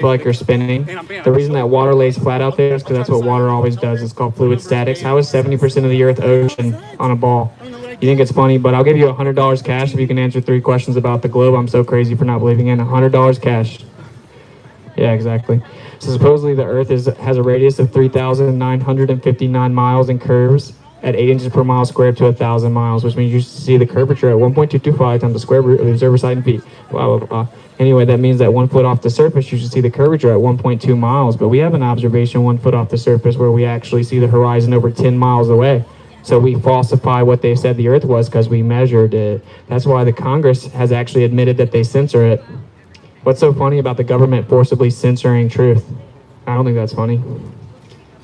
feel like you're spinning. The reason that water lays flat out there is because that's what water always does. It's called fluid statics. How is 70% of the Earth ocean on a ball? You think it's funny, but I'll give you $100 cash if you can answer 3 questions about the globe. I'm so crazy for not believing in. $100 cash. Yeah, exactly. So supposedly the Earth has a radius of 3,959 miles and curves at 8 inches per mile squared to 1,000 miles, which means you see the curvature at 1.225 times the square root of the observer side in feet. Blah, blah, blah. Anyway, that means that 1 foot off the surface, you should see the curvature at 1.2 miles. But we have an observation 1 foot off the surface where we actually see the horizon over 10 miles away. So we falsify what they said the Earth was because we measured it. That's why the Congress has actually admitted that they censor it. What's so funny about the government forcibly censoring truth? I don't think that's funny.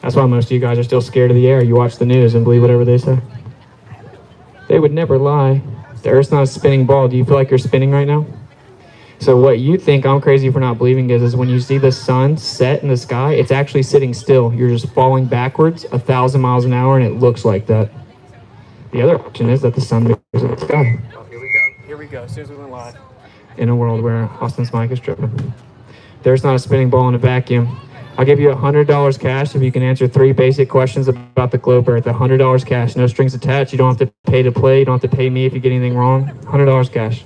That's why most of you guys are still scared of the air. You watch the news and believe whatever they say. They would never lie. The Earth's not a spinning ball. Do you feel like you're spinning right now? So what you think I'm crazy for not believing is when you see the sun set in the sky, it's actually sitting still. You're just falling backwards 1,000 miles an hour, and it looks like that. The other option is that the sun moves in the sky. Oh, here we go. Here we go. As soon as we went live. In a world where Austin's mic is tripping. There's not a spinning ball in a vacuum. I'll give you $100 cash if you can answer 3 basic questions about the globe Earth. $100 cash, no strings attached. You don't have to pay to play. You don't have to pay me if you get anything wrong. $100 cash.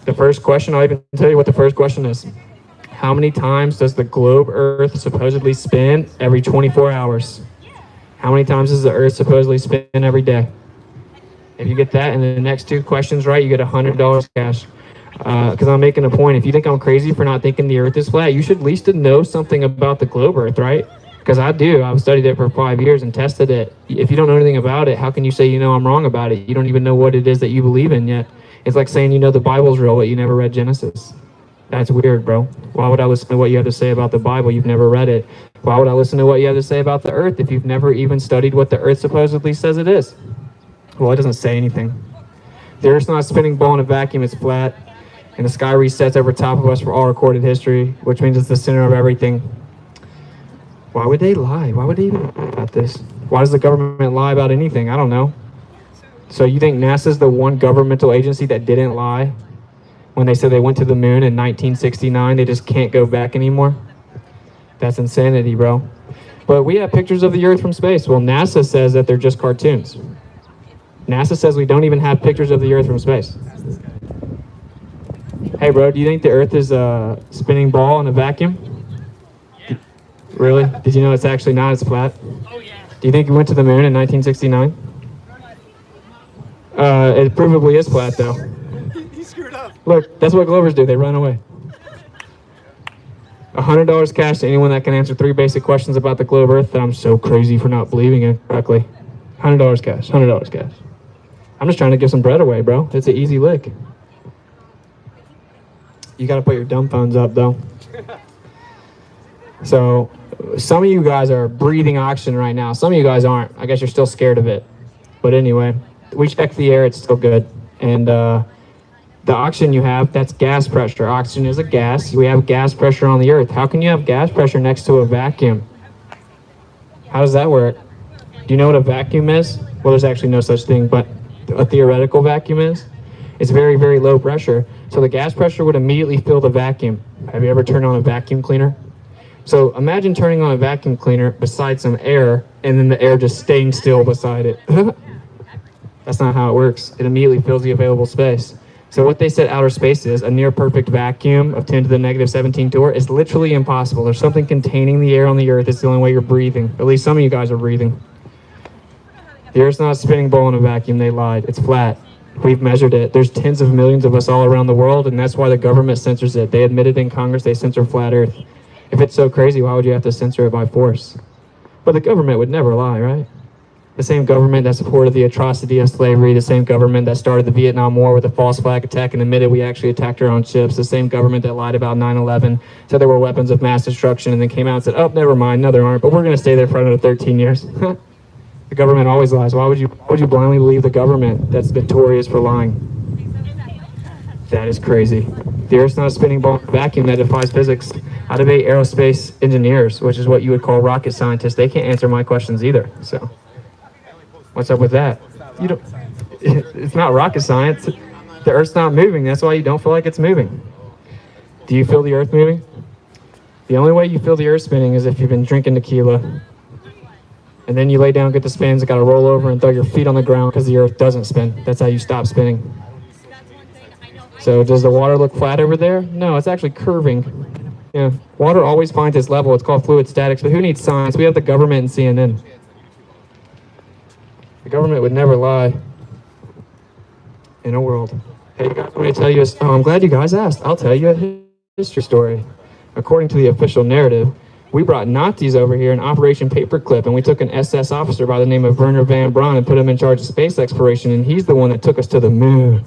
The first question, I'll even tell you what the first question is. How many times does the globe Earth supposedly spin every 24 hours? How many times does the Earth supposedly spin every day? If you get that and the next 2 questions right, you get $100 cash. Because I'm making a point. If you think I'm crazy for not thinking the Earth is flat, you should at least know something about the globe Earth, right? Because I do. I've studied it for 5 years and tested it. If you don't know anything about it, how can you say you know I'm wrong about it? You don't even know what it is that you believe in yet. It's like saying you know the Bible's real, but you never read Genesis. That's weird, bro. Why would I listen to what you have to say about the Bible? You've never read it. Why would I listen to what you have to say about the Earth if you've never even studied what the Earth supposedly says it is? Well, it doesn't say anything. The Earth's not a spinning ball in a vacuum. It's flat. And the sky resets over top of us for all recorded history, which means it's the center of everything. Why would they lie? Why would they even lie about this? Why does the government lie about anything? I don't know. So you think NASA's the one governmental agency that didn't lie when they said they went to the moon in 1969? They just can't go back anymore? That's insanity, bro. But we have pictures of the Earth from space. Well, NASA says that they're just cartoons. NASA says we don't even have pictures of the Earth from space. Hey, bro, do you think the Earth is a spinning ball in a vacuum? Really? Did you know it's actually not? It's flat? Oh, yeah. Do you think you went to the moon in 1969? It provably is flat, though. He screwed up. Look, that's what Glovers do. They run away. $100 cash to anyone that can answer 3 basic questions about the globe Earth that I'm so crazy for not believing in correctly. $100 cash. $100 cash. I'm just trying to give some bread away, bro. It's an easy lick. You got to put your dumb phones up, though. So some of you guys are breathing oxygen right now. Some of you guys aren't. I guess you're still scared of it. But anyway, we checked the air. It's still good. And the oxygen you have, that's gas pressure. Oxygen is a gas. We have gas pressure on the Earth. How can you have gas pressure next to a vacuum? How does that work? Do you know what a vacuum is? Well, there's actually no such thing, but a theoretical vacuum is. It's very, very low pressure. So the gas pressure would immediately fill the vacuum. Have you ever turned on a vacuum cleaner? So imagine turning on a vacuum cleaner beside some air, and then the air just staying still beside it. That's not how it works. It immediately fills the available space. So what they said outer space is, a near perfect vacuum of 10 to the negative 17 torr, is literally impossible. There's something containing the air on the Earth. It's the only way you're breathing. At least some of you guys are breathing. The Earth's not a spinning ball in a vacuum. They lied. It's flat. We've measured it. There's tens of millions of us all around the world, and that's why the government censors it. They admitted in Congress they censor flat Earth. If it's so crazy, why would you have to censor it by force? But the government would never lie, right? The same government that supported the atrocity of slavery, the same government that started the Vietnam War with a false flag attack and admitted we actually attacked our own ships, the same government that lied about 9/11, said there were weapons of mass destruction, and then came out and said, oh, never mind, no there aren't, but we're going to stay there for another 13 years. The government always lies. Why would you blindly believe the government that's notorious for lying? That is crazy. The Earth's not a spinning ball vacuum that defies physics. I debate aerospace engineers, which is what you would call rocket scientists. They can't answer my questions either. So, what's up with that? You don't. It's not rocket science. The Earth's not moving. That's why you don't feel like it's moving. Do you feel the Earth moving? The only way you feel the earth spinning is if you've been drinking tequila. And then you lay down, get the spins, got to roll over and throw your feet on the ground because the earth doesn't spin. That's how you stop spinning. So does the water look flat over there? No, it's actually curving. Yeah, water always finds its level. It's called fluid statics, but who needs science? We have the government and CNN. The government would never lie in a world. Hey, you guys want me to tell you I'm glad you guys asked. I'll tell you a history story. According to the official narrative, we brought Nazis over here in Operation Paperclip, and we took an SS officer by the name of Werner von Braun and put him in charge of space exploration, and he's the one that took us to the moon.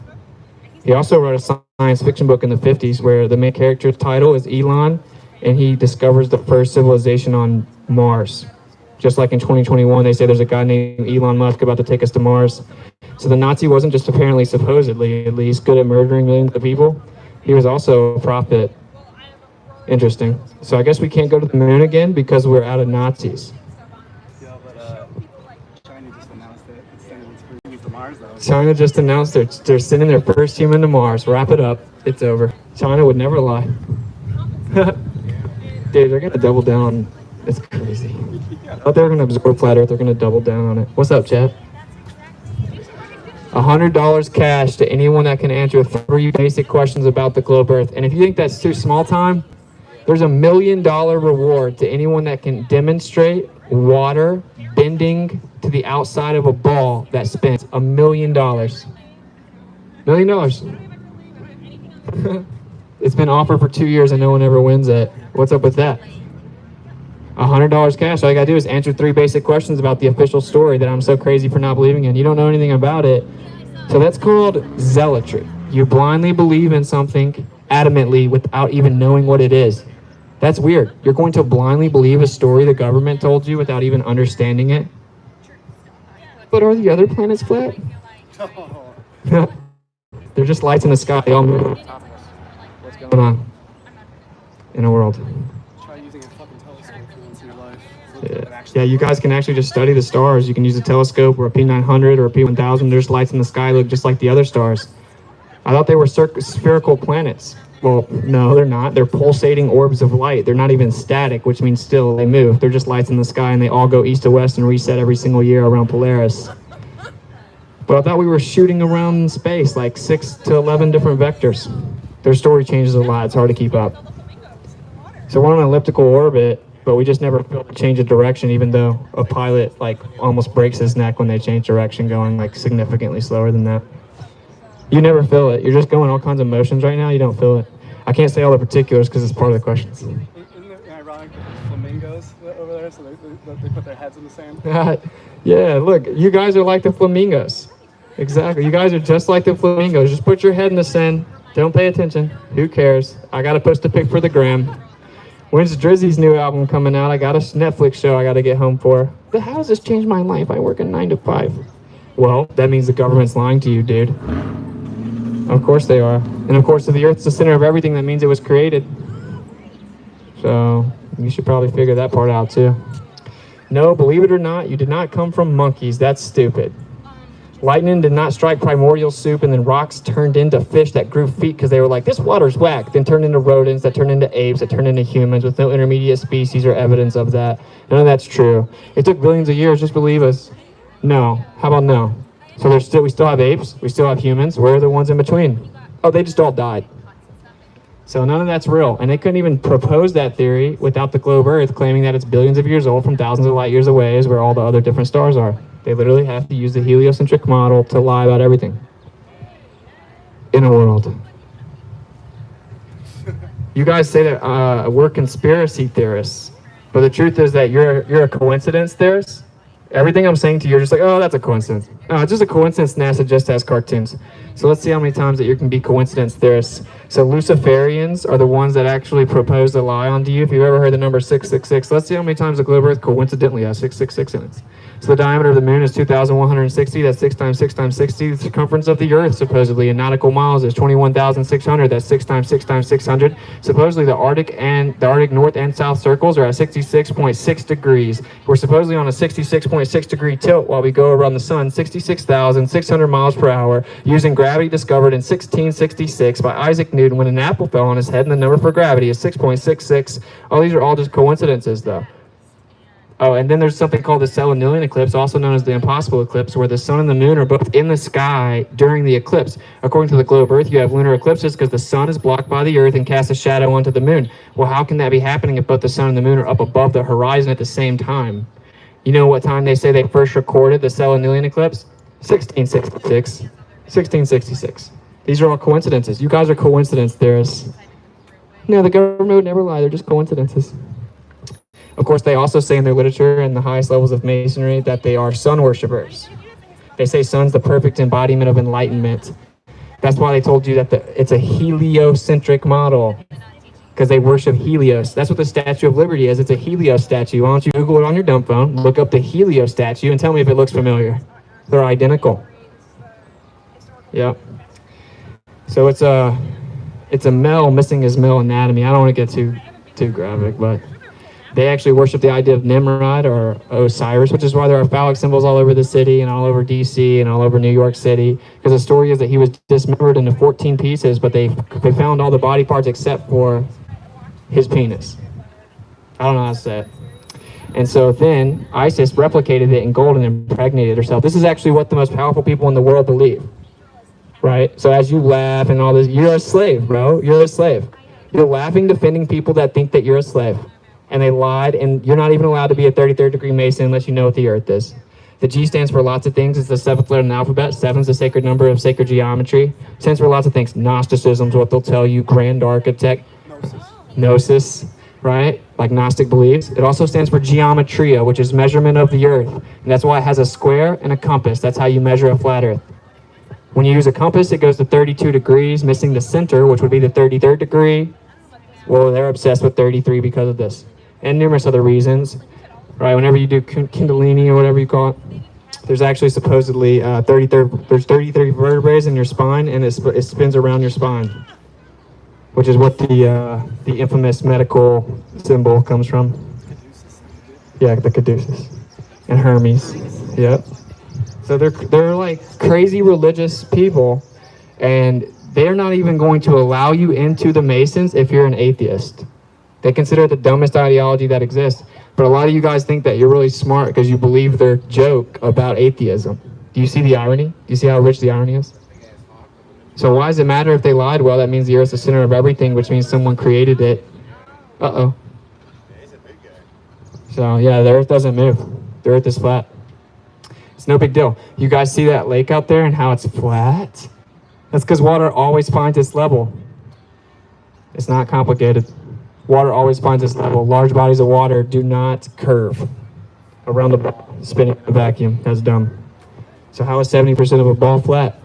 He also wrote a science fiction book in the 50s where the main character's title is Elon, and he discovers the first civilization on Mars. Just like in 2021, they say there's a guy named Elon Musk about to take us to Mars. So the Nazi wasn't just apparently, supposedly, at least, good at murdering millions of people. He was also a prophet. Interesting. So I guess we can't go to the moon again because we're out of Nazis. Yeah, but China just announced that it's sending its first human to Mars, though. China just announced they're sending their first human to Mars. Wrap it up. It's over. China would never lie. Dude, they're going to double down. It's crazy. I thought they were going to absorb flat Earth. They're going to double down on it. What's up, Chad? $100 cash to anyone that can answer 3 basic questions about the globe Earth. And if you think that's too small time, there's $1 million reward to anyone that can demonstrate water bending to the outside of a ball that spins. $1 million. $1 million. It's been offered for 2 years and no one ever wins it. What's up with that? $100 cash. All you gotta do is answer 3 basic questions about the official story that I'm so crazy for not believing in. You don't know anything about it. So that's called zealotry. You blindly believe in something adamantly without even knowing what it is. That's weird. You're going to blindly believe a story the government told you without even understanding it. But are the other planets flat? They're just lights in the sky. They all move. What's going on in the world? Try using a fucking telescope once in your life. Yeah, you guys can actually just study the stars. You can use a telescope or a P900 or a P1000. There's lights in the sky look just like the other stars. I thought they were spherical planets. Well, no, they're not. They're pulsating orbs of light. They're not even static, which means still they move. They're just lights in the sky, and they all go east to west and reset every single year around Polaris. But I thought we were shooting around in space, like 6 to 11 different vectors. Their story changes a lot. It's hard to keep up. So we're on an elliptical orbit, but we just never feel to change of direction, even though a pilot like almost breaks his neck when they change direction, going like significantly slower than that. You never feel it. You're just going all kinds of motions right now. You don't feel it. I can't say all the particulars because it's part of the questions. Isn't it ironic that there's flamingos over there, so they put their heads in the sand? Yeah, look, you guys are like the flamingos. Exactly. You guys are just like the flamingos. Just put your head in the sand. Don't pay attention. Who cares? I got to post a pic for the gram. When's Drizzy's new album coming out? I got a Netflix show I got to get home for. But how does this change my life? I work a 9 to 5. Well, that means the government's lying to you, dude. Of course they are. And of course, if the Earth's the center of everything, that means it was created. So you should probably figure that part out too. No, believe it or not, you did not come from monkeys. That's stupid. Lightning did not strike primordial soup, and then rocks turned into fish that grew feet because they were like, this water's whack. Then turned into rodents, that turned into apes, that turned into humans with no intermediate species or evidence of that. None of that's true. It took billions of years. Just believe us. No. How about no? So we still have apes, we still have humans. Where are the ones in between? Oh, they just all died. So none of that's real. And they couldn't even propose that theory without the globe Earth claiming that it's billions of years old from thousands of light years away is where all the other different stars are. They literally have to use the heliocentric model to lie about everything in a world. You guys say that we're conspiracy theorists, but the truth is that you're a coincidence theorist. Everything I'm saying to you, you're just like, oh, that's a coincidence. No, it's just a coincidence. NASA just has cartoons. So let's see how many times that you can be coincidence theorists. So Luciferians are the ones that actually propose the lie onto you. If you've ever heard the number 666, let's see how many times the globe Earth coincidentally has 666 in it. So the diameter of the moon is 2,160. That's 6 times 6 times 60. The circumference of the Earth, supposedly, in nautical miles is 21,600. That's 6 times 6 times 600. Supposedly, the Arctic North and South circles are at 66.6 degrees. We're supposedly on a 66.6 degree tilt while we go around the sun 66,600 miles per hour using gravity discovered in 1666 by Isaac Newton when an apple fell on his head, and the number for gravity is 6.66. Oh, these are all just coincidences, though. Oh, and then there's something called the selenium eclipse, also known as the impossible eclipse, where the sun and the moon are both in the sky during the eclipse. According to the globe Earth, you have lunar eclipses because the sun is blocked by the earth and casts a shadow onto the moon. Well, how can that be happening if both the sun and the moon are up above the horizon at the same time? You know what time they say they first recorded the selenium eclipse? 1666. 1666. These are all coincidences. You guys are coincidence theorists. No, the government would never lie. They're just coincidences. Of course, they also say in their literature and the highest levels of masonry that they are sun worshippers. They say sun's the perfect embodiment of enlightenment. That's why they told you that it's a heliocentric model, because they worship Helios. That's what the Statue of Liberty is. It's a Helios statue. Why don't you Google it on your dumb phone, look up the Helios statue, and tell me if it looks familiar. They're identical. Yep. So it's a male missing his male anatomy. I don't want to get too graphic, but they actually worship the idea of Nimrod or Osiris, which is why there are phallic symbols all over the city and all over DC and all over New York City. Because the story is that he was dismembered into 14 pieces, but they found all the body parts except for his penis. I don't know how to say it. And so then ISIS replicated it in gold and impregnated herself. This is actually what the most powerful people in the world believe, right? So as you laugh and all this, you're a slave, bro. You're a slave. You're laughing, defending people that think that you're a slave. And they lied, and you're not even allowed to be a 33rd degree Mason unless you know what the earth is. The G stands for lots of things. It's the seventh letter in the alphabet. 7's the sacred number of sacred geometry. Stands for lots of things. Gnosticism's what they'll tell you. Grand architect. Gnosis, right? Like Gnostic beliefs. It also stands for geometria, which is measurement of the earth. And that's why it has a square and a compass. That's how you measure a flat earth. When you use a compass, it goes to 32 degrees, missing the center, which would be the 33rd degree. Well, they're obsessed with 33 because of this. And numerous other reasons, right? Whenever you do Kundalini or whatever you call it, there's actually supposedly 33 vertebrae in your spine, and it spins around your spine, which is what the infamous medical symbol comes from. Yeah, the caduceus and Hermes. Yep. So they're like crazy religious people, and they're not even going to allow you into the Masons if you're an atheist. They consider it the dumbest ideology that exists. But a lot of you guys think that you're really smart because you believe their joke about atheism. Do you see the irony? Do you see how rich the irony is? So why does it matter if they lied? Well, that means the earth's the center of everything, which means someone created it. Uh-oh. So yeah, the earth doesn't move. The earth is flat. It's no big deal. You guys see that lake out there and how it's flat? That's because water always finds its level. It's not complicated. Water always finds its level. Large bodies of water do not curve around the ball, spinning in a vacuum. That's dumb. So how is 70% of a ball flat?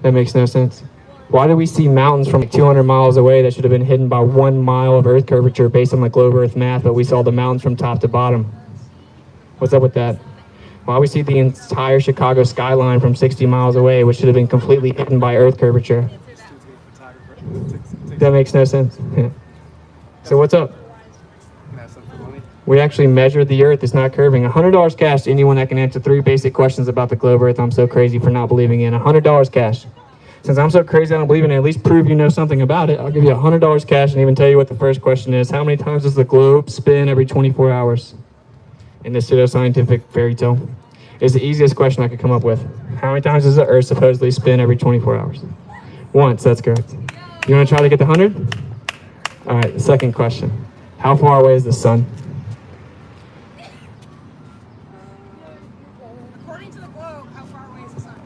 That makes no sense. Why do we see mountains from like 200 miles away that should have been hidden by 1 mile of earth curvature based on the globe earth math, but we saw the mountains from top to bottom? What's up with that? Why we see the entire Chicago skyline from 60 miles away, which should have been completely hidden by earth curvature? That makes no sense. Yeah. So what's up? We actually measure the earth. It's not curving. $100 cash to anyone that can answer 3 basic questions about the globe earth I'm so crazy for not believing in. $100 cash. Since I'm so crazy I don't believe in it, at least prove you know something about it. I'll give you $100 cash and even tell you what the first question is. How many times does the globe spin every 24 hours? In this pseudoscientific fairy tale. It's the easiest question I could come up with. How many times does the earth supposedly spin every 24 hours? Once, that's correct. You want to try to get the 100? All right, the second question. How far away is the sun? According to the globe, how far away is the sun?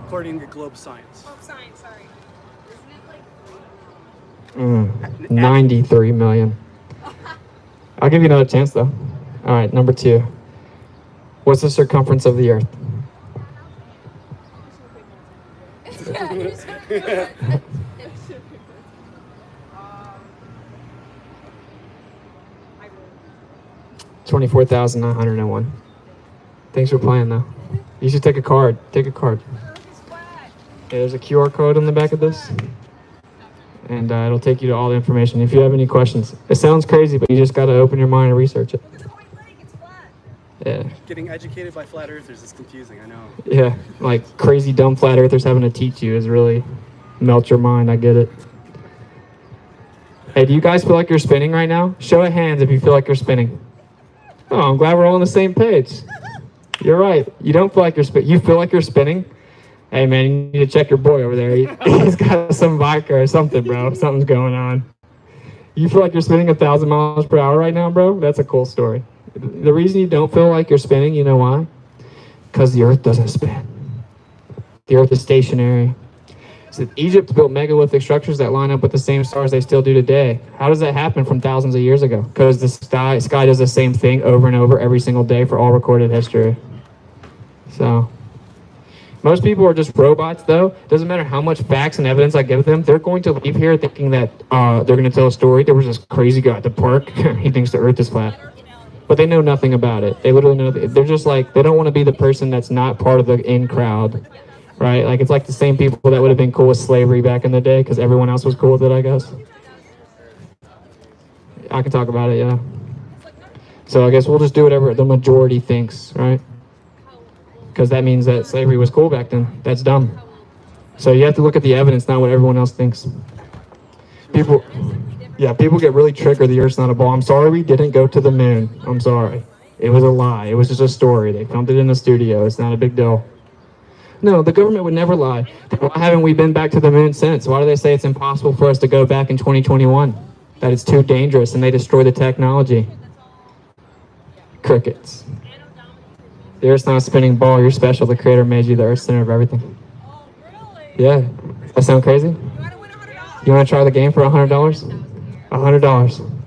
According to globe science. Globe science, sorry. Isn't it like... 93 million. I'll give you another chance, though. All right, number 2. What's the circumference of the earth? 24,901. Thanks for playing, though. You should take a card. Take a card. Yeah, there's a QR code on the back of this. And it'll take you to all the information. If you have any questions. It sounds crazy, but you just got to open your mind and research it. Yeah. Getting educated by flat earthers is confusing, I know. Yeah, like crazy dumb flat earthers having to teach you is really melt your mind. I get it. Hey, do you guys feel like you're spinning right now? Show of hands if you feel like you're spinning. Oh, I'm glad we're all on the same page. You're right. You don't feel like you're spinning. You feel like you're spinning? Hey, man, you need to check your boy over there. He's got some vodka or something, bro. Something's going on. You feel like you're spinning 1,000 miles per hour right now, bro? That's a cool story. The reason you don't feel like you're spinning, you know why? Because the earth doesn't spin. The earth is stationary. So Egypt built megalithic structures that line up with the same stars they still do today. How does that happen from thousands of years ago? Because the sky does the same thing over and over every single day for all recorded history. So most people are just robots, though. Doesn't matter how much facts and evidence I give them. They're going to leave here thinking that they're going to tell a story. There was this crazy guy at the park. He thinks the earth is flat. But they know nothing about it. They literally know. They're just like, they don't want to be the person that's not part of the in crowd. Right? Like, it's like the same people that would have been cool with slavery back in the day because everyone else was cool with it, I guess. I can talk about it, yeah. So I guess we'll just do whatever the majority thinks, right? Because that means that slavery was cool back then. That's dumb. So you have to look at the evidence, not what everyone else thinks. People get really triggered the Earth's not a ball. I'm sorry we didn't go to the moon. I'm sorry. It was a lie. It was just a story. They filmed it in the studio. It's not a big deal. No, the government would never lie. Why haven't we been back to the moon since? Why do they say it's impossible for us to go back in 2021? That it's too dangerous and they destroy the technology. Crickets. The Earth's not a spinning ball. You're special. The Creator made you the Earth center of everything. Oh, really? Yeah. Does that sound crazy? You want to win $100? You want to try the game for $100? $100.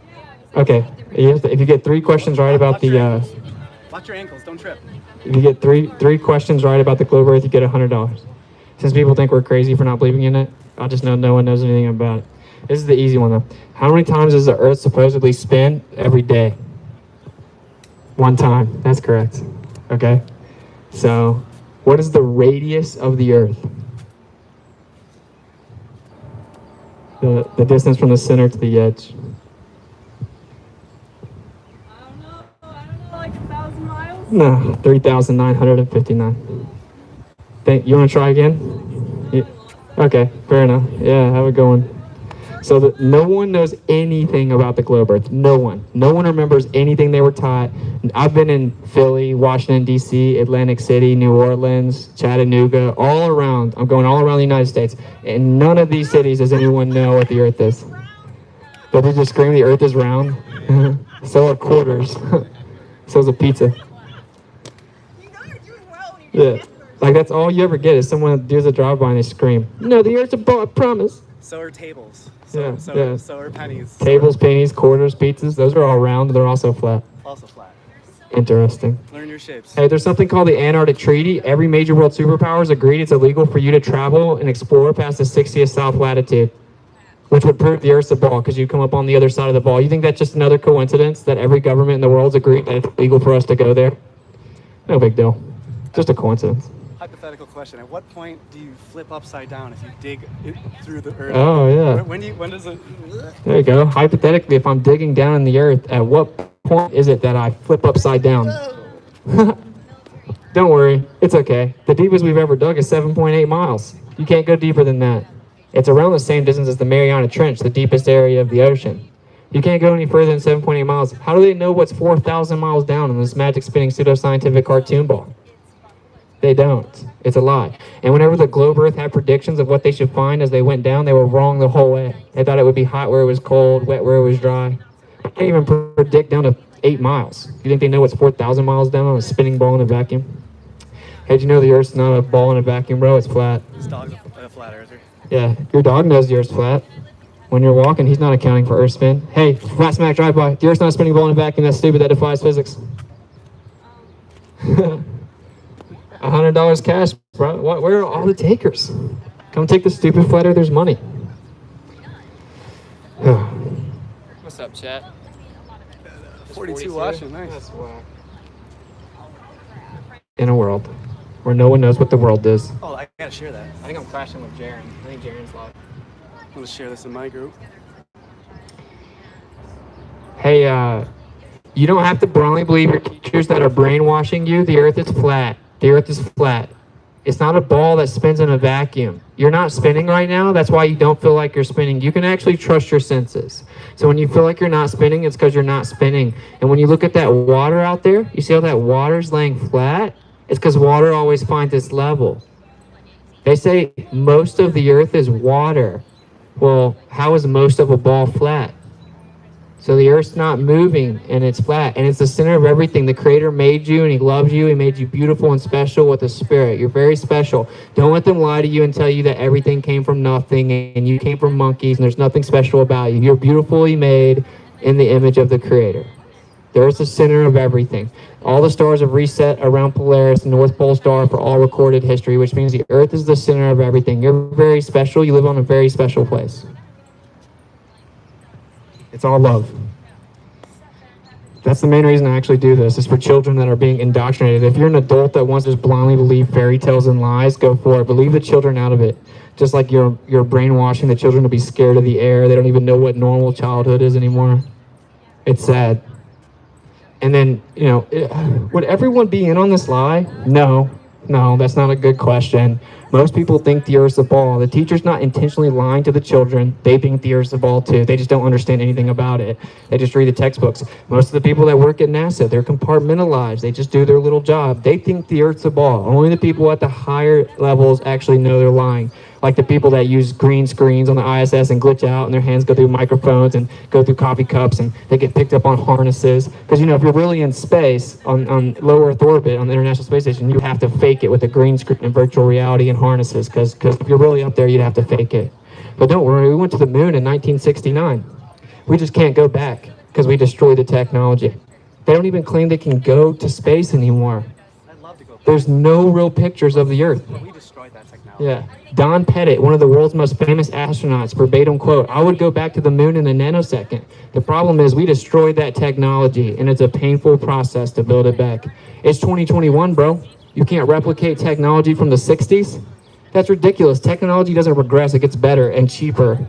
Okay. If you get 3 questions right about the... Watch your ankles, don't trip. If you get three questions right about the globe Earth, you get $100. Since people think we're crazy for not believing in it, I just know no one knows anything about it. This is the easy one though. How many times does the Earth supposedly spin every day? 1 time. That's correct. Okay. So, what is the radius of the Earth? The distance from the center to the edge. Like 1,000 miles? No, 3,959. You want to try again? Yeah. Okay, fair enough. Yeah, have a good one. So no one knows anything about the globe Earth. No one. No one remembers anything they were taught. I've been in Philly, Washington, D.C., Atlantic City, New Orleans, Chattanooga, all around. I'm going all around the United States. In none of these cities does anyone know what the Earth is. But they just scream the Earth is round. So are quarters. So is a pizza. You know you're doing well when you Yeah. Like, that's all you ever get is someone does a drive-by and they scream, "No, the Earth's a ball, I promise." So are tables. Yeah, So yeah. are pennies. Tables, pennies, quarters, pizzas, those are all round. They're also flat. Also flat. Interesting. Learn your shapes. Hey, there's something called the Antarctic Treaty. Every major world superpower has agreed it's illegal for you to travel and explore past the 60th south latitude, which would prove the Earth's a ball because you come up on the other side of the ball. You think that's just another coincidence that every government in the world's agreed that it's illegal for us to go there? No big deal. Just a coincidence. Hypothetical question. At what point do you flip upside down if you dig through the earth? Oh, yeah. When does it... There you go. Hypothetically, if I'm digging down in the earth, at what point is it that I flip upside down? Don't worry. It's okay. The deepest we've ever dug is 7.8 miles. You can't go deeper than that. It's around the same distance as the Mariana Trench, the deepest area of the ocean. You can't go any further than 7.8 miles. How do they know what's 4,000 miles down in this magic spinning pseudoscientific cartoon ball? They don't. It's a lie. And whenever the globe Earth had predictions of what they should find as they went down, they were wrong the whole way. They thought it would be hot where it was cold, wet where it was dry. They can't even predict down to 8 miles. You think they know what's 4,000 miles down on a spinning ball in a vacuum? Hey, did you know the Earth's not a ball in a vacuum, bro? It's flat. This dog's a flat earther. Yeah, your dog knows the Earth's flat. When you're walking, he's not accounting for Earth spin. Hey, flat smack drive-by. The Earth's not a spinning ball in a vacuum. That's stupid. That defies physics. $100 cash, bro. Where are all the takers? Come take the stupid flat earther's money. What's up, chat? 42 watching, nice. That's whack. In a world where no one knows what the world is. Oh, I gotta share that. I think I'm crashing with Jaren. I think Jaren's live. I'm gonna share this in my group. Hey, You don't have to blindly believe your teachers that are brainwashing you. The earth is flat. The earth is flat. It's not a ball that spins in a vacuum. You're not spinning right now. That's why you don't feel like you're spinning. You can actually trust your senses. So when you feel like you're not spinning, it's because you're not spinning. And when you look at that water out there, you see how that water's laying flat? It's because water always finds its level. They say most of the earth is water. Well, how is most of a ball flat? So the earth's not moving and it's flat and it's the center of everything. The Creator made you and He loves you. He made you beautiful and special with a spirit. You're very special. Don't let them lie to you and tell you that everything came from nothing and you came from monkeys and there's nothing special about you. You're beautifully made in the image of the Creator. The earth's the center of everything. All the stars have reset around Polaris, the North Pole star, for all recorded history, which means the earth is the center of everything. You're very special. You live on a very special place. It's all love. That's the main reason I actually do this, is for children that are being indoctrinated. If you're an adult that wants to just blindly believe fairy tales and lies, go for it. But leave the children out of it. Just like you're brainwashing the children to be scared of the air. They don't even know what normal childhood is anymore. It's sad. And then, would everyone be in on this lie? No, that's not a good question. Most people think the earth's a ball. The teacher's not intentionally lying to the children. They think the earth's a ball too. They just don't understand anything about it. They just read the textbooks. Most of the people that work at NASA, they're compartmentalized. They just do their little job. They think the earth's a ball. Only the people at the higher levels actually know they're lying. Like the people that use green screens on the ISS and glitch out and their hands go through microphones and go through coffee cups and they get picked up on harnesses. Because, if you're really in space, on low Earth orbit, on the International Space Station, you have to fake it with a green screen and virtual reality and harnesses. Because if you're really up there, you'd have to fake it. But don't worry, we went to the moon in 1969. We just can't go back because we destroyed the technology. They don't even claim they can go to space anymore. I'd love to go. There's no real pictures of the Earth. We destroyed that technology. Yeah. Don Pettit, one of the world's most famous astronauts, verbatim quote, "I would go back to the moon in a nanosecond. The problem is we destroyed that technology, and it's a painful process to build it back." It's 2021, bro. You can't replicate technology from the 60s? That's ridiculous. Technology doesn't regress. It gets better and cheaper.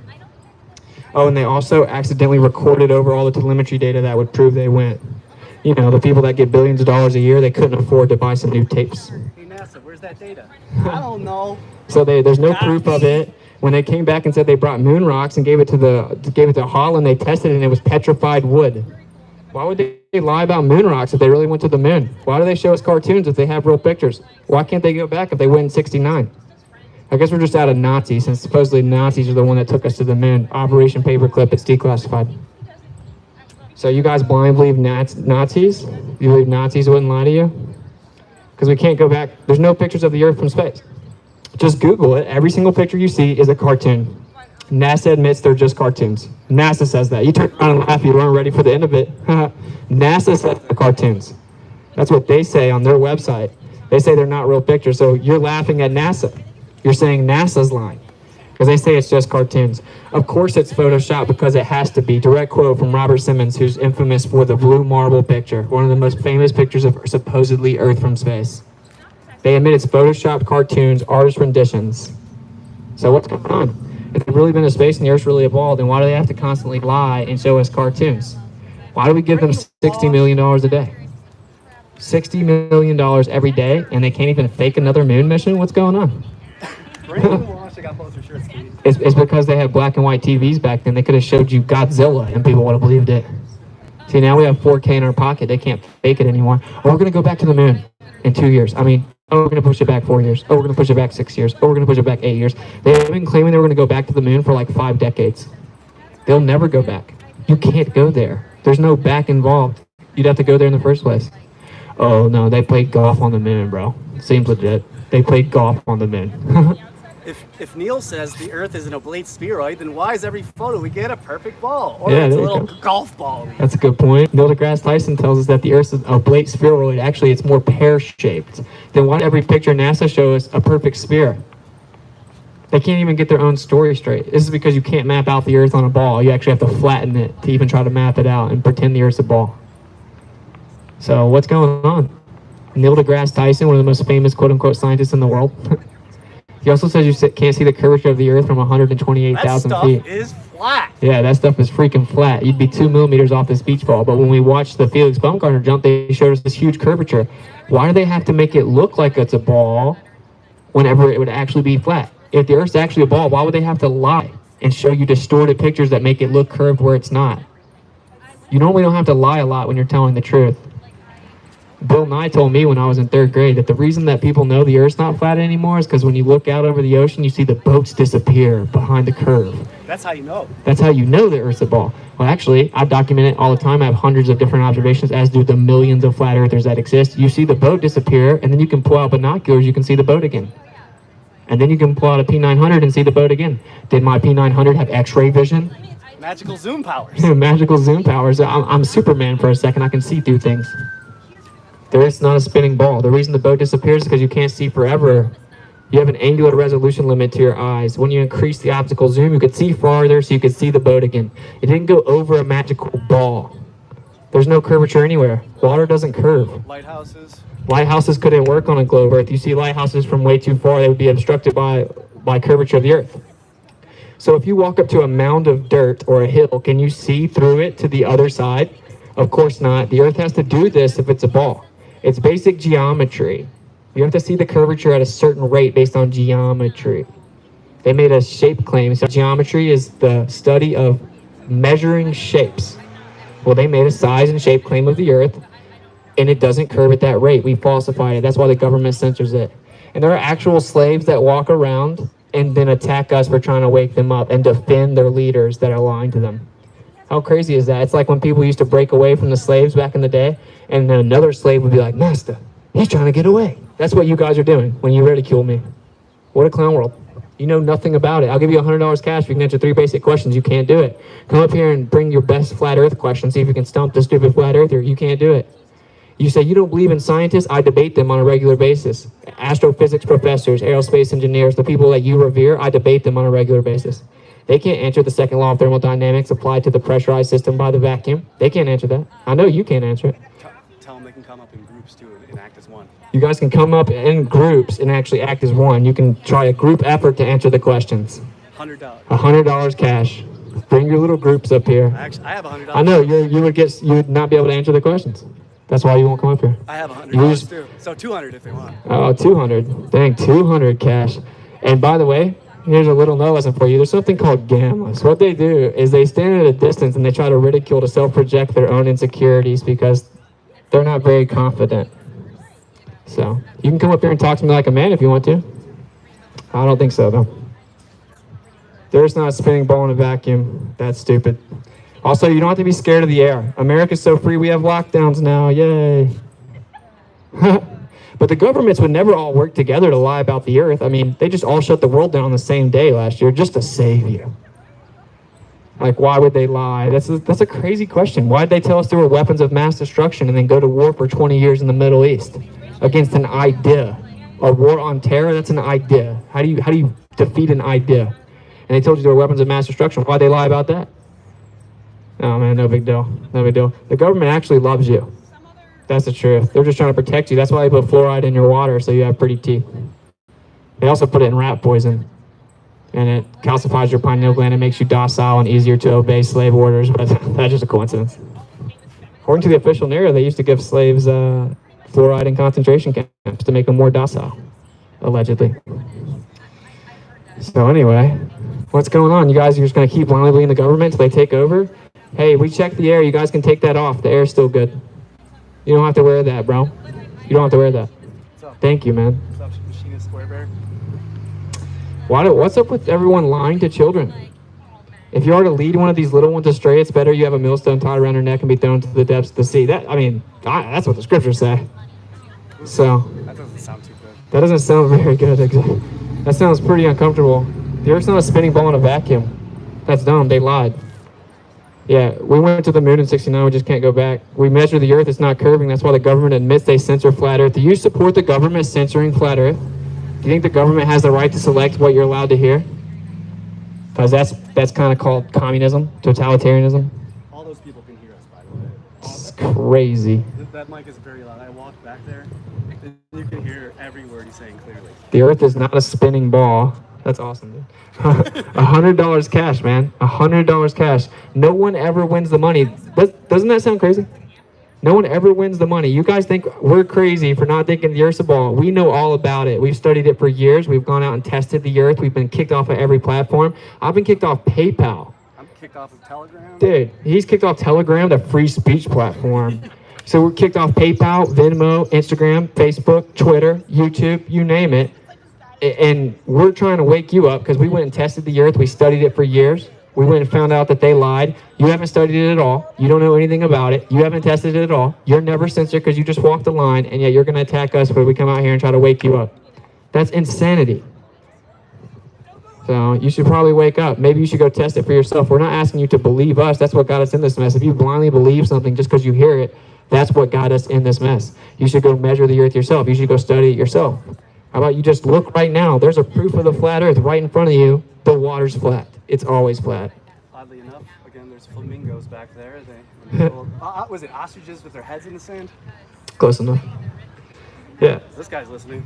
Oh, and they also accidentally recorded over all the telemetry data that would prove they went. The people that get billions of dollars a year, they couldn't afford to buy some new tapes. Hey, NASA, where's that data? I don't know. So there's no proof of it. When they came back and said they brought moon rocks and gave it to Holland, they tested it and it was petrified wood. Why would they lie about moon rocks if they really went to the moon? Why do they show us cartoons if they have real pictures? Why can't they go back if they went in 69? I guess we're just out of Nazis, since supposedly Nazis are the one that took us to the moon. Operation Paperclip, it's declassified. So you guys blindly believe Nazis? You believe Nazis wouldn't lie to you? Because we can't go back. There's no pictures of the Earth from space. Just Google it. Every single picture you see is a cartoon. NASA admits they're just cartoons. NASA says that. You turn around and laugh, you weren't ready for the end of it. NASA says they're cartoons. That's what they say on their website. They say they're not real pictures, so you're laughing at NASA. You're saying NASA's lying, because they say it's just cartoons. Of course it's Photoshop, because it has to be. Direct quote from Robert Simmons, who's infamous for the blue marble picture, one of the most famous pictures of supposedly Earth from space. They admit it's Photoshopped cartoons, artist renditions. So what's going on? If they've really been to space and the Earth's really evolved, then why do they have to constantly lie and show us cartoons? Why do we give them $60 million a day? $60 million every day, and they can't even fake another moon mission? What's going on? It's because they had black and white TVs back then. They could have showed you Godzilla and people would have believed it. See, now we have 4K in our pocket. They can't fake it anymore. Oh, we're going to go back to the moon in 2 years. We're going to push it back 4 years. Oh, we're going to push it back 6 years. Oh, we're going to push it back 8 years. They've been claiming they were going to go back to the moon for like 5 decades. They'll never go back. You can't go there. There's no back involved. You'd have to go there in the first place. Oh, no, they played golf on the moon, bro. Seems legit. They played golf on the moon. If Neil says the Earth is an oblate spheroid, then why is every photo we get a perfect ball? Or Yeah, it's a there you little go. golf ball. That's a good point. Neil deGrasse Tyson tells us that the Earth is a oblate spheroid. Actually, it's more pear-shaped. Then why every picture NASA shows us a perfect sphere? They can't even get their own story straight. This is because you can't map out the Earth on a ball. You actually have to flatten it to even try to map it out and pretend the Earth's a ball. So what's going on? Neil deGrasse Tyson, one of the most famous quote-unquote scientists in the world. He also says you can't see the curvature of the Earth from That 128,000 stuff feet. is flat. Yeah, that stuff is freaking flat. You'd be 2 millimeters off this beach ball. But when we watched the Felix Baumgartner jump, they showed us this huge curvature. Why do they have to make it look like it's a ball whenever it would actually be flat? If the Earth's actually a ball, why would they have to lie and show you distorted pictures that make it look curved where it's not? You normally don't have to lie a lot when you're telling the truth. Bill Nye told me when I was in 3rd grade that the reason that people know the Earth's not flat anymore is because when you look out over the ocean, you see the boats disappear behind the curve. That's how you know. That's how you know the Earth's a ball. Well, actually, I document it all the time. I have hundreds of different observations, as do the millions of flat earthers that exist. You see the boat disappear, and then you can pull out binoculars, you can see the boat again. And then you can pull out a P900 and see the boat again. Did my P900 have X-ray vision? Magical zoom powers. Magical zoom powers. I'm Superman for a second. I can see through things. The Earth's not a spinning ball. The reason the boat disappears is because you can't see forever. You have an angular resolution limit to your eyes. When you increase the optical zoom, you could see farther, so you could see the boat again. It didn't go over a magical ball. There's no curvature anywhere. Water doesn't curve. Lighthouses. Lighthouses couldn't work on a globe Earth. You see lighthouses from way too far, they would be obstructed by curvature of the Earth. So if you walk up to a mound of dirt or a hill, can you see through it to the other side? Of course not. The Earth has to do this if it's a ball. It's basic geometry. You have to see the curvature at a certain rate based on geometry. They made a shape claim. So geometry is the study of measuring shapes. Well, they made a size and shape claim of the Earth, and it doesn't curve at that rate. We falsified it. That's why the government censors it. And there are actual slaves that walk around and then attack us for trying to wake them up and defend their leaders that are lying to them. How crazy is that? It's like when people used to break away from the slaves back in the day, and then another slave would be like, "Master, he's trying to get away." That's what you guys are doing when you ridicule me. What a clown world. You know nothing about it. I'll give you $100 cash if you can answer 3 basic questions. You can't do it. Come up here and bring your best flat earth question. See if you can stump the stupid flat earther. You can't do it. You say you don't believe in scientists, I debate them on a regular basis. Astrophysics professors, aerospace engineers, the people that you revere, I debate them on a regular basis. They can't answer the second law of thermodynamics applied to the pressurized system by the vacuum. They can't answer that. I know you can't answer it. Tell them they can come up in groups too and act as one. You guys can come up in groups and actually act as one. You can try a group effort to answer the questions. $100. $100 cash. Bring your little groups up here. Actually, I have $100. I know you would not be able to answer the questions. That's why you won't come up here. I have $100 You just- too. So $200 if they want. Oh, 200. Dang, 200 cash. And by the way, here's a little note lesson for you. There's something called gammas. What they do is they stand at a distance and they try to ridicule to self-project their own insecurities because they're not very confident. So you can come up here and talk to me like a man if you want to. I don't think so, though. There's not a spinning ball in a vacuum. That's stupid. Also, you don't have to be scared of the air. America's so free, we have lockdowns now. Yay. But the governments would never all work together to lie about the Earth. I mean, they just all shut the world down on the same day last year just to save you. Like, why would they lie? That's a crazy question. Why did they tell us there were weapons of mass destruction and then go to war for 20 years in the Middle East against an idea? A war on terror, that's an idea. How do you defeat an idea? And they told you there were weapons of mass destruction. Why'd they lie about that? Oh man, no big deal. No big deal. The government actually loves you. That's the truth. They're just trying to protect you. That's why they put fluoride in your water so you have pretty teeth. They also put it in rat poison. And it calcifies your pineal gland and makes you docile and easier to obey slave orders, but that's just a coincidence. According to the official narrative, they used to give slaves fluoride in concentration camps to make them more docile, allegedly. So anyway, what's going on? You guys are just going to keep blindly believing the government until they take over? Hey, we checked the air. You guys can take that off. The air's still good. You don't have to wear that, bro. You don't have to wear that. What's up? Thank you, man. What's up, Machinist Square Bear? What's up with everyone lying to children? If you are to lead one of these little ones astray, it's better you have a millstone tied around her neck and be thrown to the depths of the sea. That's what the scriptures say. So That doesn't sound too good. that doesn't sound very good. That sounds pretty uncomfortable. The Earth's not a spinning ball in a vacuum. That's dumb. They lied. Yeah, we went to the moon in '69. We just can't go back. We measure the Earth. It's not curving. That's why the government admits they censor flat Earth. Do you support the government censoring flat Earth? Do you think the government has the right to select what you're allowed to hear? Because that's kind of called communism, totalitarianism. All those people can hear us, by the way. It's crazy. That mic is very loud. I walked back there, and you can hear every word he's saying clearly. The Earth is not a spinning ball. That's awesome, dude. $100 cash, man. $100 cash. No one ever wins the money. Doesn't that sound crazy? No one ever wins the money. You guys think we're crazy for not thinking the Earth's a ball. We know all about it. We've studied it for years. We've gone out and tested the Earth. We've been kicked off of every platform. I've been kicked off PayPal. I'm kicked off of Telegram. Dude, he's kicked off Telegram, the free speech platform. So we're kicked off PayPal, Venmo, Instagram, Facebook, Twitter, YouTube, you name it. And we're trying to wake you up because we went and tested the Earth. We studied it for years. We went and found out that they lied. You haven't studied it at all. You don't know anything about it. You haven't tested it at all. You're never censored because you just walked the line, and yet you're going to attack us when we come out here and try to wake you up. That's insanity. So you should probably wake up. Maybe you should go test it for yourself. We're not asking you to believe us. That's what got us in this mess. If you blindly believe something just because you hear it, that's what got us in this mess. You should go measure the Earth yourself. You should go study it yourself. How about you just look right now? There's a proof of the flat Earth right in front of you. The water's flat. It's always flat. Oddly enough, again, there's flamingos back there. Was it ostriches with their heads in the sand? Close enough. Yeah. This guy's listening.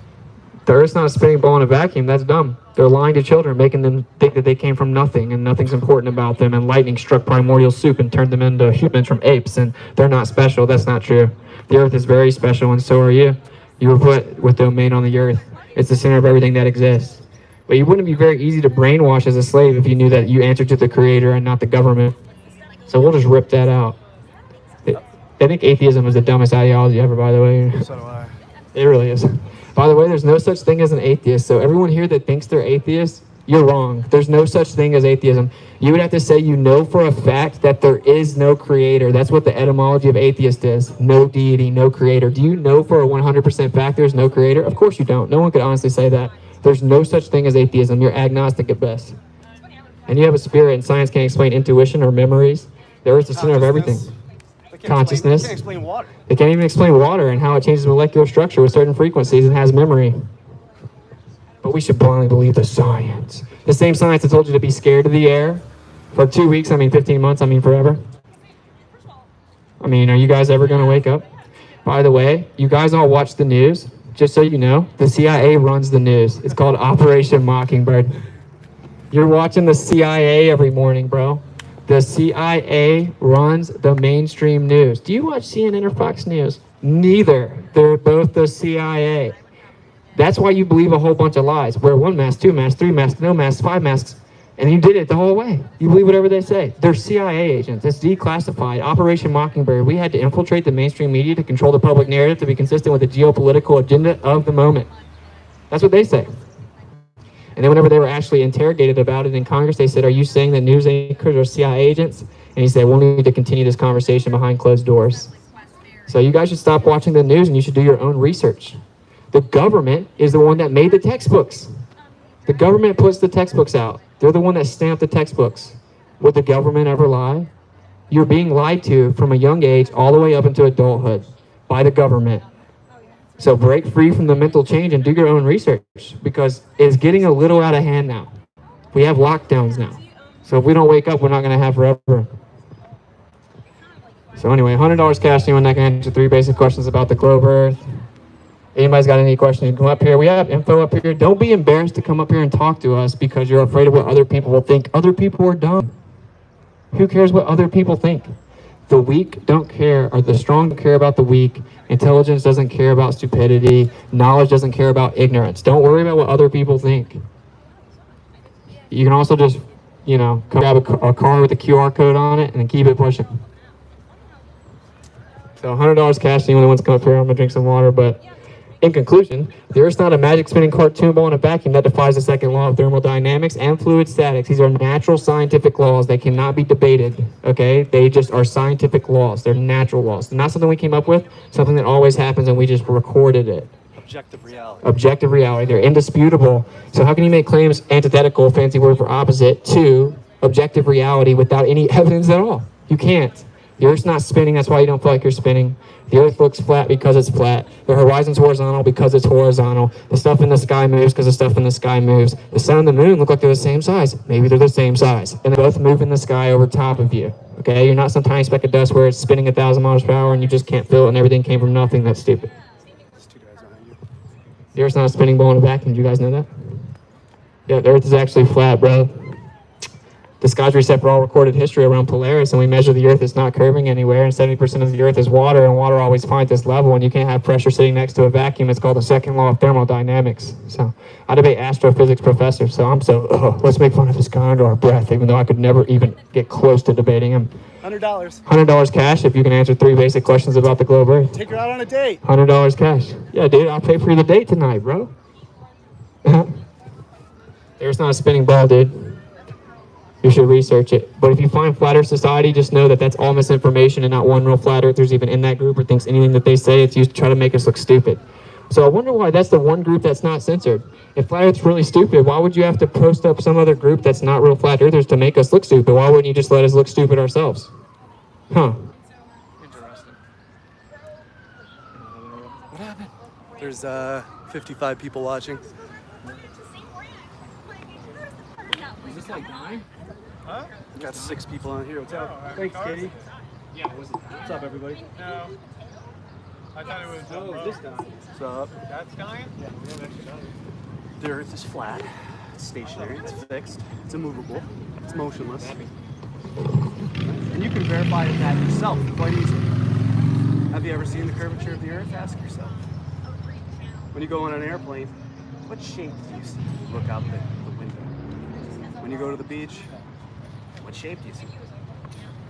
The Earth's not a spinning ball in a vacuum. That's dumb. They're lying to children, making them think that they came from nothing and nothing's important about them, and lightning struck primordial soup and turned them into humans from apes, and they're not special. That's not true. The Earth is very special, and so are you. You were put with domain on the Earth. It's the center of everything that exists. But you wouldn't be very easy to brainwash as a slave if you knew that you answered to the Creator and not the government. So we'll just rip that out. I think atheism is the dumbest ideology ever, by the way. So do I. It really is. By the way, there's no such thing as an atheist. So everyone here that thinks they're atheist, you're wrong. There's no such thing as atheism. You would have to say you know for a fact that there is no creator. That's what the etymology of atheist is. No deity, no creator. Do you know for a 100% fact there's no creator? Of course you don't. No one could honestly say that. There's no such thing as atheism. You're agnostic at best. And you have a spirit, and science can't explain intuition or memories. The Earth's the center of everything. Consciousness. They can't explain water. They can't even explain water and how it changes molecular structure with certain frequencies and has memory. But we should blindly believe the science. The same science that told you to be scared of the air for 2 weeks, 15 months, forever. Are you guys ever going to wake up? By the way, you guys all watch the news. Just so you know, the CIA runs the news. It's called Operation Mockingbird. You're watching the CIA every morning, bro. The CIA runs the mainstream news. Do you watch CNN or Fox News? Neither. They're both the CIA. That's why you believe a whole bunch of lies. Wear 1 mask, 2 masks, 3 masks, no masks, 5 masks. And you did it the whole way. You believe whatever they say. They're CIA agents. It's declassified. Operation Mockingbird. We had to infiltrate the mainstream media to control the public narrative to be consistent with the geopolitical agenda of the moment. That's what they say. And then whenever they were actually interrogated about it in Congress, they said, "Are you saying that news anchors are CIA agents?" And he said, "We'll need to continue this conversation behind closed doors." So you guys should stop watching the news and you should do your own research. The government is the one that made the textbooks. The government puts the textbooks out. They're the one that stamped the textbooks. Would the government ever lie? You're being lied to from a young age all the way up into adulthood by the government. So break free from the mental change and do your own research, because it's getting a little out of hand now. We have lockdowns now. So if we don't wake up, we're not going to have forever. So anyway, $100 cash, anyone that can answer 3 basic questions about the globe Earth. Anybody's got any questions, you can come up here. We have info up here. Don't be embarrassed to come up here and talk to us because you're afraid of what other people will think. Other people are dumb. Who cares what other people think? The weak don't care, or the strong don't care about the weak. Intelligence doesn't care about stupidity. Knowledge doesn't care about ignorance. Don't worry about what other people think. You can also just, come grab a car with a QR code on it and then keep it pushing. So $100 cash, anyone that wants to come up here, I'm going to drink some water, but in conclusion, the Earth's not a magic spinning cartoon ball in a vacuum that defies the second law of thermodynamics and fluid statics. These are natural scientific laws. They cannot be debated, okay? They just are scientific laws. They're natural laws. They're not something we came up with, something that always happens and we just recorded it. Objective reality. Objective reality. They're indisputable. So how can you make claims antithetical, fancy word for opposite, to objective reality without any evidence at all? You can't. The Earth's not spinning, that's why you don't feel like you're spinning. The Earth looks flat because it's flat. The horizon's horizontal because it's horizontal. The stuff in the sky moves because the stuff in the sky moves. The sun and the moon look like they're the same size. Maybe they're the same size. And they both move in the sky over top of you. Okay? You're not some tiny speck of dust where it's spinning 1,000 miles per hour and you just can't feel it and everything came from nothing. That's stupid. The Earth's not a spinning ball in a vacuum. Do you guys know that? Yeah, the Earth is actually flat, bro. The skies reset for all recorded history around Polaris, and we measure the Earth is not curving anywhere, and 70% of the Earth is water, and water always finds this level, and you can't have pressure sitting next to a vacuum. It's called the second law of thermodynamics. So I debate astrophysics professor, so let's make fun of this guy under our breath, even though I could never even get close to debating him. $100. $100 cash if you can answer 3 basic questions about the globe Earth. Take her out on a date. $100 cash. Yeah, dude, I'll pay for the date tonight, bro. There's not a spinning ball, dude. You should research it. But if you find Flat Earth Society, just know that that's all misinformation and not one real Flat Earther's even in that group or thinks anything that they say. It's used to try to make us look stupid. So I wonder why that's the one group that's not censored. If Flat Earth's really stupid, why would you have to post up some other group that's not real Flat Earthers to make us look stupid? Why wouldn't you just let us look stupid ourselves? Huh. Interesting. What happened? There's 55 people watching. Is this like 9? Huh? Got 6 people on here. What's up? Thanks, Katie. Yeah, what's What's up, everybody? No. I thought it was. This guy. What's up? That's dying? Yeah, we have extra value. The Earth is flat. It's stationary. It's fixed. It's immovable. It's motionless. And you can verify that yourself quite easily. Have you ever seen the curvature of the Earth? Ask yourself. When you go on an airplane, what shape do you see? Look out the window. When you go to the beach, what shape do you see?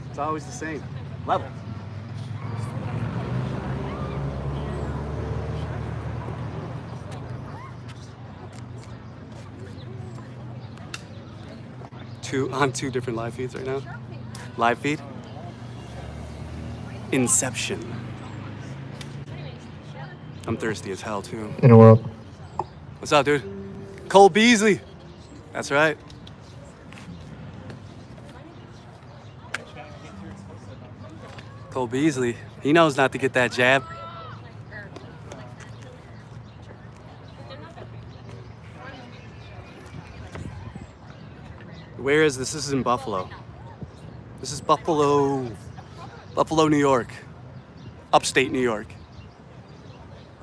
It's always the same. Level. On 2 different live feeds right now. Live feed. Inception. I'm thirsty as hell too. In a world. What's up, dude? Cole Beasley. That's right. Cole Beasley. He knows not to get that jab. Where is this? This is in Buffalo. This is Buffalo, New York. Upstate New York.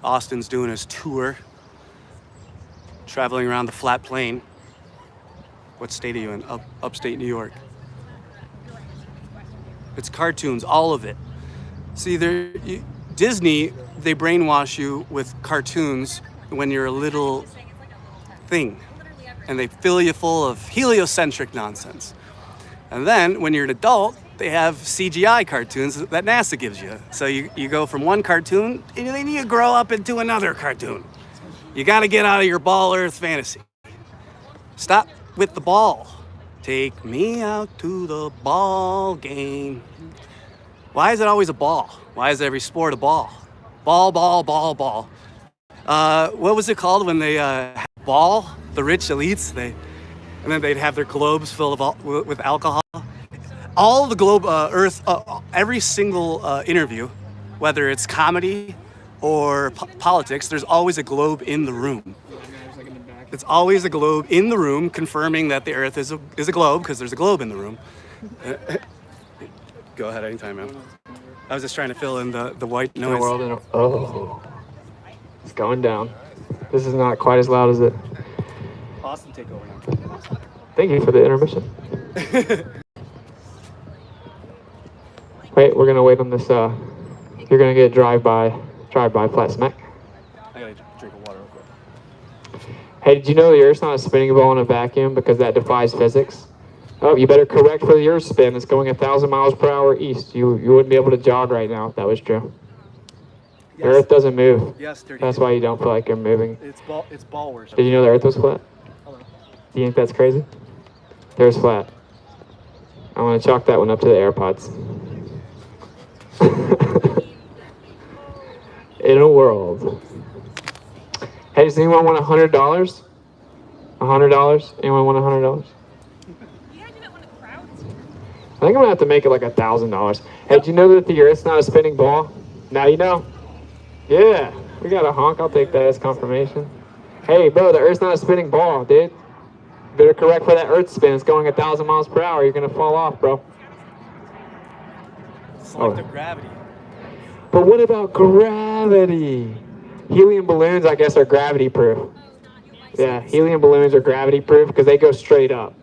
Austin's doing his tour. Traveling around the flat plain. What state are you in? Upstate New York. It's cartoons, all of it. See, Disney, they brainwash you with cartoons when you're a little thing. And they fill you full of heliocentric nonsense. And then when you're an adult, they have CGI cartoons that NASA gives you. So you go from one cartoon and then you grow up into another cartoon. You gotta get out of your ball earth fantasy. Stop with the ball. Take me out to the ball game. Why is it always a ball? Why is every sport a ball? Ball, ball, ball, ball. What was it called when they had ball? The rich elites, and then they'd have their globes filled with alcohol. All the globe, Earth, every single interview, whether it's comedy or politics, there's always a globe in the room. It's always a globe in the room, confirming that the Earth is a globe because there's a globe in the room. Go ahead anytime, man. I was just trying to fill in the white noise. It's going down. This is not quite as loud as it. Austin, take over now. Thank you for the intermission. Wait, we're gonna wait on this. You're gonna get drive-by flat smack. I gotta drink of water real quick. Hey, did you know the Earth's not a spinning ball in a vacuum because that defies physics? Oh, you better correct for the Earth spin. It's going 1,000 miles per hour east. You wouldn't be able to jog right now if that was true. Yes. The Earth doesn't move. Yes, dirty. That's why you don't feel like you're moving. It's ball worship. Did you know the Earth was flat? Hello. Do you think that's crazy? The Earth's flat. I'm gonna chalk that one up to the AirPods. In a world. Hey, does anyone want $100? $100? Anyone want $100? You gotta do that when the crowd's I think I'm gonna have to make it like $1,000. Hey, did you know that the Earth's not a spinning ball? Now you know. Yeah, we got a honk. I'll take that as confirmation. Hey, bro, the Earth's not a spinning ball, dude. Better correct for that Earth spin. It's going 1,000 miles per hour. You're gonna fall off, bro. Selective gravity. But what about gravity? Helium balloons, I guess, are gravity proof. Yeah, helium balloons are gravity proof because they go straight up.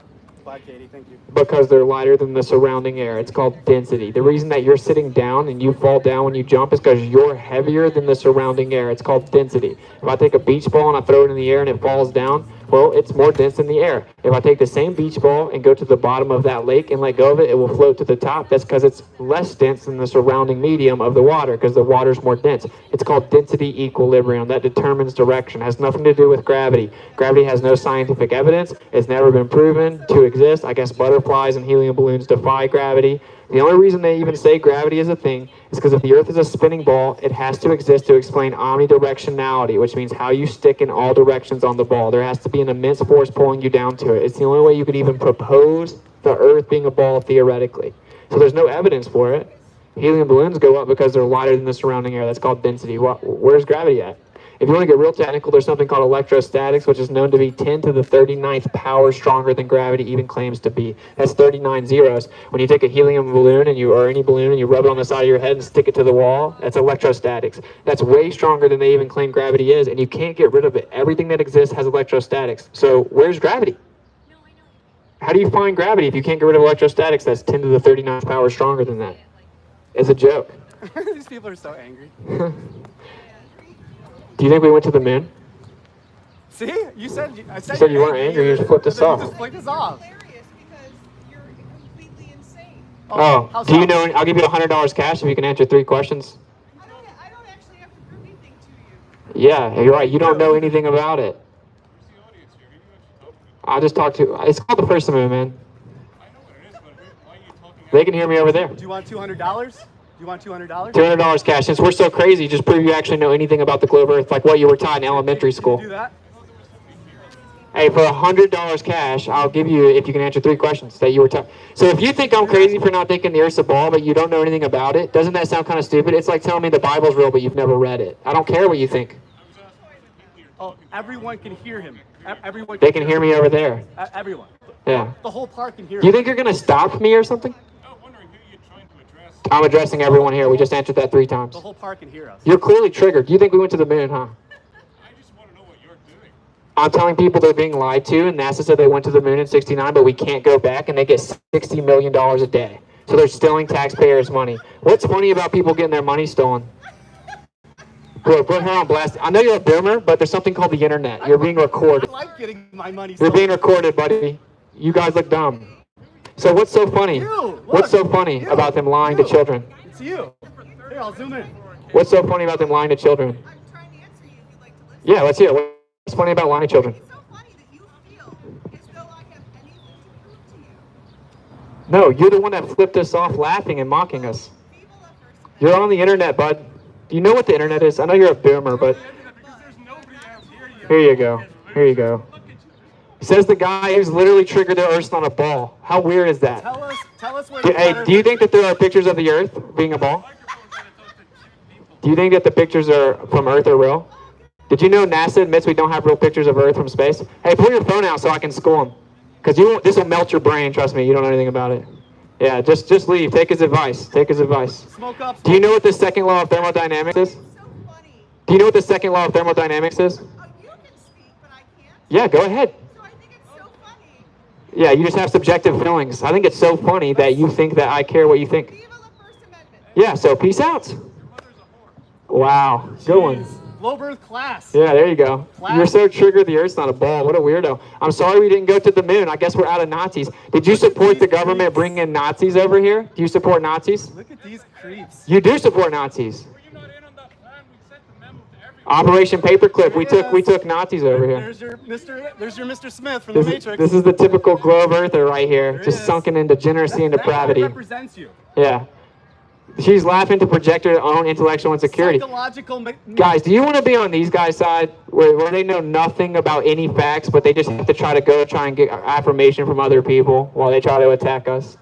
Bye, Katie. Thank you. Because they're lighter than the surrounding air. It's called density. The reason that you're sitting down and you fall down when you jump is because you're heavier than the surrounding air. It's called density. If I take a beach ball and I throw it in the air and it falls down, well, it's more dense than the air. If I take the same beach ball and go to the bottom of that lake and let go of it, it will float to the top. That's because it's less dense than the surrounding medium of the water because the water's more dense. It's called density equilibrium. That determines direction. It has nothing to do with gravity. Gravity has no scientific evidence. It's never been proven to exist. I guess butterflies and helium balloons defy gravity. The only reason they even say gravity is a thing is because if the Earth is a spinning ball, it has to exist to explain omnidirectionality, which means how you stick in all directions on the ball. There has to be an immense force pulling you down to it. It's the only way you could even propose the Earth being a ball theoretically. So there's no evidence for it. Helium balloons go up because they're lighter than the surrounding air. That's called density. Where's gravity at? If you want to get real technical, there's something called electrostatics, which is known to be 10 to the 39th power stronger than gravity even claims to be. That's 39 zeros. When you take a helium balloon or any balloon and you rub it on the side of your head and stick it to the wall, that's electrostatics. That's way stronger than they even claim gravity is, and you can't get rid of it. Everything that exists has electrostatics. So where's gravity? How do you find gravity if you can't get rid of electrostatics that's 10 to the 39th power stronger than that? It's a joke. These people are so angry. Do you think we went to the moon? See? You said You said you weren't angry, you just flipped us off. You just flipped us off. Hilarious because you're completely insane. Oh, How's do you that? know? I'll give you $100 cash if you can answer 3 questions. I don't actually have to prove anything to you. Yeah, you're right. You don't know anything about it. I'll just talk to. It's called the First Amendment, man. They can hear me over there. Do you want $200? You want $200? $200 cash. Since we're so crazy, just prove you actually know anything about the globe Earth, like what you were taught in elementary school. Do that? Hey, for $100 cash, I'll give you if you can answer 3 questions that you were taught. So if you think I'm crazy for not thinking the Earth's a ball, but you don't know anything about it, doesn't that sound kind of stupid? It's like telling me the Bible's real, but you've never read it. I don't care what you think. Oh, everyone can hear him. Everyone. They can hear me over there. Everyone. Yeah. The whole park can hear Do you him. think you're gonna stop me or something? I'm addressing everyone here. We just answered that 3 times. The whole park can hear us. You're clearly triggered. You think we went to the moon, huh? I just want to know what you're doing. I'm telling people they're being lied to, and NASA said they went to the moon in '69, but we can't go back, and they get $60 million a day. So they're stealing taxpayers' money. What's funny about people getting their money stolen? Bro, put her on blast. I know you're a boomer, but there's something called the internet. You're being recorded. I like getting my money You're stolen. being recorded, buddy. You guys look dumb. So what's so funny? You, What's so look, funny you, about them lying to you. children? It's you. Here, I'll zoom in. What's so funny about them lying to children? I'm trying to answer you if you'd like to listen. Yeah, let's hear it. What's funny about lying to children? It's so funny that you feel as though I have anything to prove to you. No, you're the one that flipped us off laughing and mocking us. People of First Amendment. You're on the internet, bud. Do you know what the internet is? I know you're a boomer, but Because there's nobody else here yet. here you go. Here you go. Says the guy who's literally triggered the Earth on a ball. How weird is that? Tell us where. Hey, do you think that there are pictures of the Earth being a ball? Do you think that the pictures are from Earth are real? Did you know NASA admits we don't have real pictures of Earth from space? Hey, pull your phone out so I can school him. Because this will melt your brain. Trust me, you don't know anything about it. Yeah, just leave. Take his advice. Take his advice. Smoke up. Do you know what the second law of thermodynamics is? So funny. Do you know what the second law of thermodynamics is? Oh, you can speak, but I can't. Yeah, go ahead. So I think it's so funny. Yeah, you just have subjective feelings. I think it's so funny that you think that I care what you think. Viva the First Amendment. Yeah, so peace out. Wow, good one. Low birth class. Yeah, there you go. You're so triggered the Earth's not a ball. What a weirdo. I'm sorry we didn't go to the moon. I guess we're out of Nazis. Did you support the government bringing in Nazis over here? Do you support Nazis? Look at these creeps. You do support Nazis. Were you not in on that plan? We sent the memo to everyone. Operation Paperclip. We took Nazis over here. There's your Mr. Smith from the Matrix. This is the typical globe earther right here, There just is. sunken in degeneracy and That guy depravity. represents you. Yeah. She's laughing to project her own intellectual insecurity. Psychological. Guys, do you want to be on these guys' side where they know nothing about any facts, but they just have to try and get affirmation from other people while they try to attack us?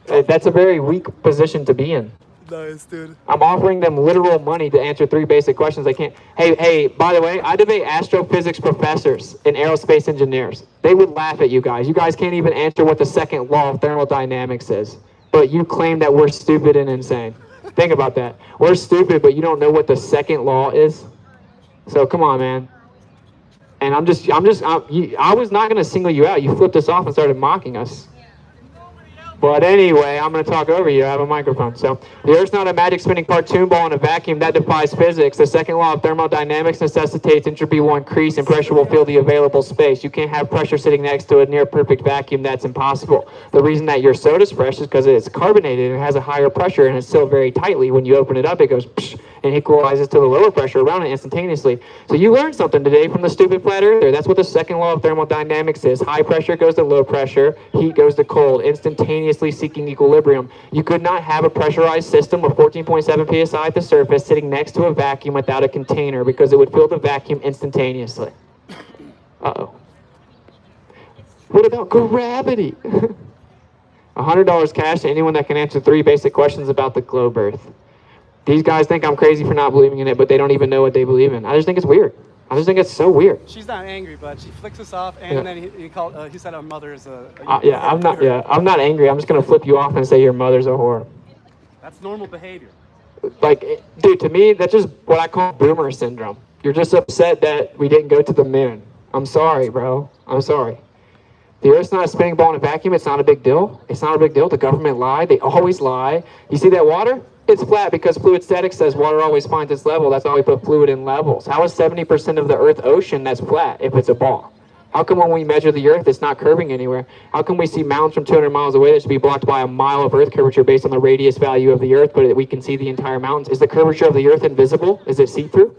That's a very weak position to be in. Nice, dude. I'm offering them literal money to answer 3 basic questions they can't. Hey, by the way, I debate astrophysics professors and aerospace engineers. They would laugh at you guys. You guys can't even answer what the second law of thermodynamics is. But you claim that we're stupid and insane. Think about that. We're stupid, but you don't know what the second law is? So come on, man. And I was not going to single you out. You flipped us off and started mocking us. But anyway, I'm going to talk over you. I have a microphone. So, the Earth's not a magic spinning cartoon ball in a vacuum. That defies physics. The second law of thermodynamics necessitates entropy will increase and pressure will fill the available space. You can't have pressure sitting next to a near perfect vacuum. That's impossible. The reason that your soda's fresh is because it's carbonated and it has a higher pressure and it's still very tightly. When you open it up, it goes psh, and equalizes to the lower pressure around it instantaneously. So you learned something today from the stupid flat earther. That's what the second law of thermodynamics is. High pressure goes to low pressure, heat goes to cold, instantaneously seeking equilibrium. You could not have a pressurized system of 14.7 psi at the surface sitting next to a vacuum without a container because it would fill the vacuum instantaneously. Uh-oh. What about gravity? $100 cash to anyone that can answer 3 basic questions about the globe Earth. These guys think I'm crazy for not believing in it, but they don't even know what they believe in. I just think it's weird. I just think it's so weird. She's not angry, but she flicks us off, and then he said our mother is a I'm not angry. I'm just gonna flip you off and say your mother's a whore. That's normal behavior. Like, dude, to me, that's just what I call boomer syndrome. You're just upset that we didn't go to the moon. I'm sorry, bro. I'm sorry. The Earth's not a spinning ball in a vacuum. It's not a big deal. It's not a big deal. The government lied. They always lie. You see that water? It's flat because fluid statics says water always finds its level. That's why we put fluid in levels. How is 70% of the Earth ocean that's flat if it's a ball? How come when we measure the Earth, it's not curving anywhere? How come we see mountains from 200 miles away that should be blocked by a mile of Earth curvature based on the radius value of the Earth, but we can see the entire mountains? Is the curvature of the Earth invisible? Is it see-through?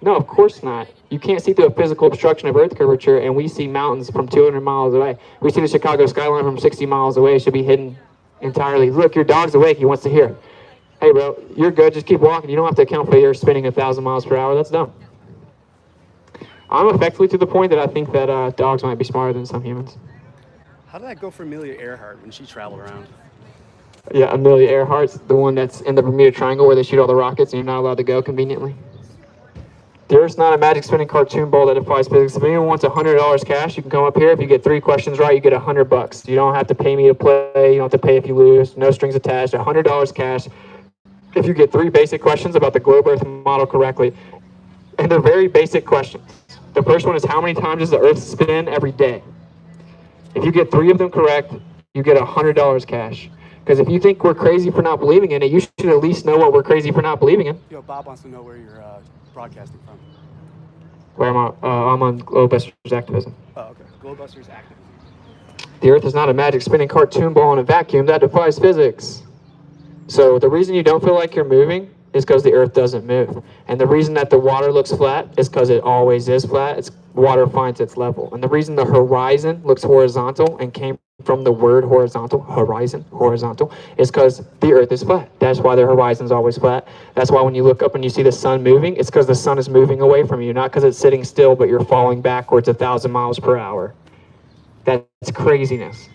No, of course not. You can't see through a physical obstruction of Earth curvature, and we see mountains from 200 miles away. We see the Chicago skyline from 60 miles away. It should be hidden entirely. Look, your dog's awake. He wants to hear. Hey, bro, you're good. Just keep walking. You don't have to account for your spinning 1,000 miles per hour. That's dumb. I'm effectively to the point that I think that dogs might be smarter than some humans. How did that go for Amelia Earhart when she traveled around? Yeah, Amelia Earhart's the one that's in the Bermuda Triangle where they shoot all the rockets and you're not allowed to go conveniently. The Earth's not a magic spinning cartoon ball that defies physics. If anyone wants $100 cash, you can come up here. If you get 3 questions right, you get $100. You don't have to pay me to play. You don't have to pay if you lose. No strings attached. $100 cash. If you get 3 basic questions about the globe Earth model correctly. And they're very basic questions. The first one is, how many times does the Earth spin every day? If you get 3 of them correct, you get $100 cash. Because if you think we're crazy for not believing in it, you should at least know what we're crazy for not believing in. Yo, Bob wants to know where you're broadcasting from. Where am I? I'm on Globebusters Activism. Oh, okay. Globebusters Activism. The Earth is not a magic spinning cartoon ball in a vacuum. That defies physics. So the reason you don't feel like you're moving is because the Earth doesn't move. And the reason that the water looks flat is because it always is flat. Water finds its level. And the reason the horizon looks horizontal and came from the word horizontal, horizon, horizontal, is because the Earth is flat. That's why the horizon is always flat. That's why when you look up and you see the sun moving, it's because the sun is moving away from you, not because it's sitting still, but you're falling backwards 1,000 miles per hour. That's craziness.